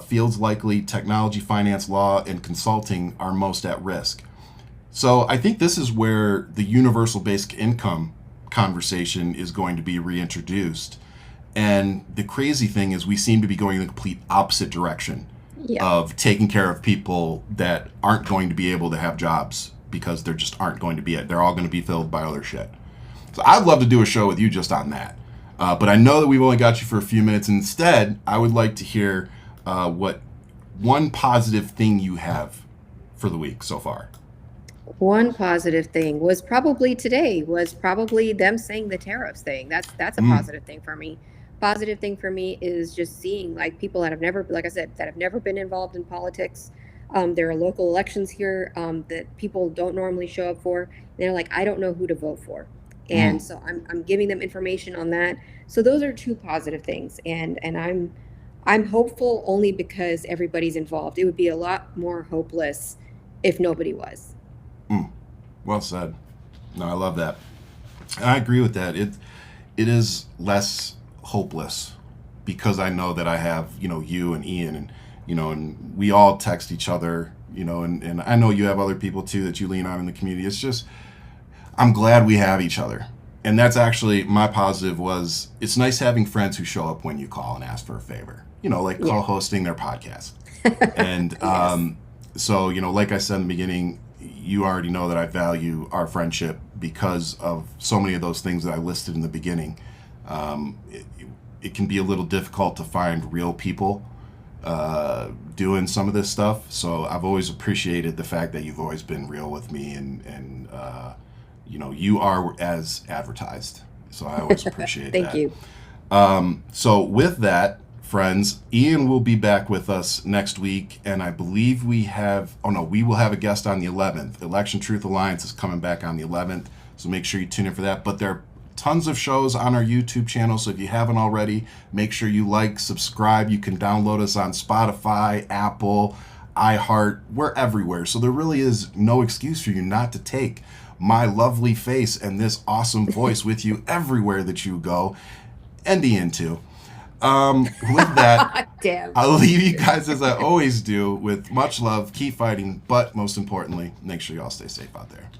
Fields likely technology, finance, law, and consulting are most at risk. So I think this is where the universal basic income conversation is going to be reintroduced. And the crazy thing is we seem to be going in the complete opposite direction of taking care of people that aren't going to be able to have jobs because there just aren't going to be it. They're all going to be filled by other shit. So I'd love to do a show with you just on that. But I know that we've only got you for a few minutes. Instead, I would like to hear what one positive thing you have for the week so far. One positive thing was probably them saying the tariffs thing. That's a positive thing for me. Positive thing for me is just seeing like people that have never, like I said, that have never been involved in politics. There are local elections here that people don't normally show up for. They're like, I don't know who to vote for. And so I'm giving them information on that. So those are two positive things. And I'm hopeful only because everybody's involved. It would be a lot more hopeless if nobody was. Well said. No, I love that. I agree with that. It is less hopeless because I know that I have, you and Ian and, and we all text each other, and I know you have other people too that you lean on in the community. It's just, I'm glad we have each other. And that's actually my positive was it's nice having friends who show up when you call and ask for a favor, like co-hosting their podcast. And so, like I said in the beginning, you already know that I value our friendship because of so many of those things that I listed in the beginning. It can be a little difficult to find real people doing some of this stuff. So I've always appreciated the fact that you've always been real with me, and you are as advertised. So I always appreciate Thank that. you. So with that, friends, Ian will be back with us next week, and I believe we will have a guest on the 11th. Election Truth Alliance is coming back on the 11th, so make sure you tune in for that. But there are tons of shows on our YouTube channel, so if you haven't already, make sure you subscribe. You can download us on Spotify, Apple, iHeart. We're everywhere, so there really is no excuse for you not to take my lovely face and this awesome voice with you everywhere that you go, and Ian too. With that, Damn. I'll leave you guys as I always do with much love. Keep fighting, but most importantly, make sure you all stay safe out there.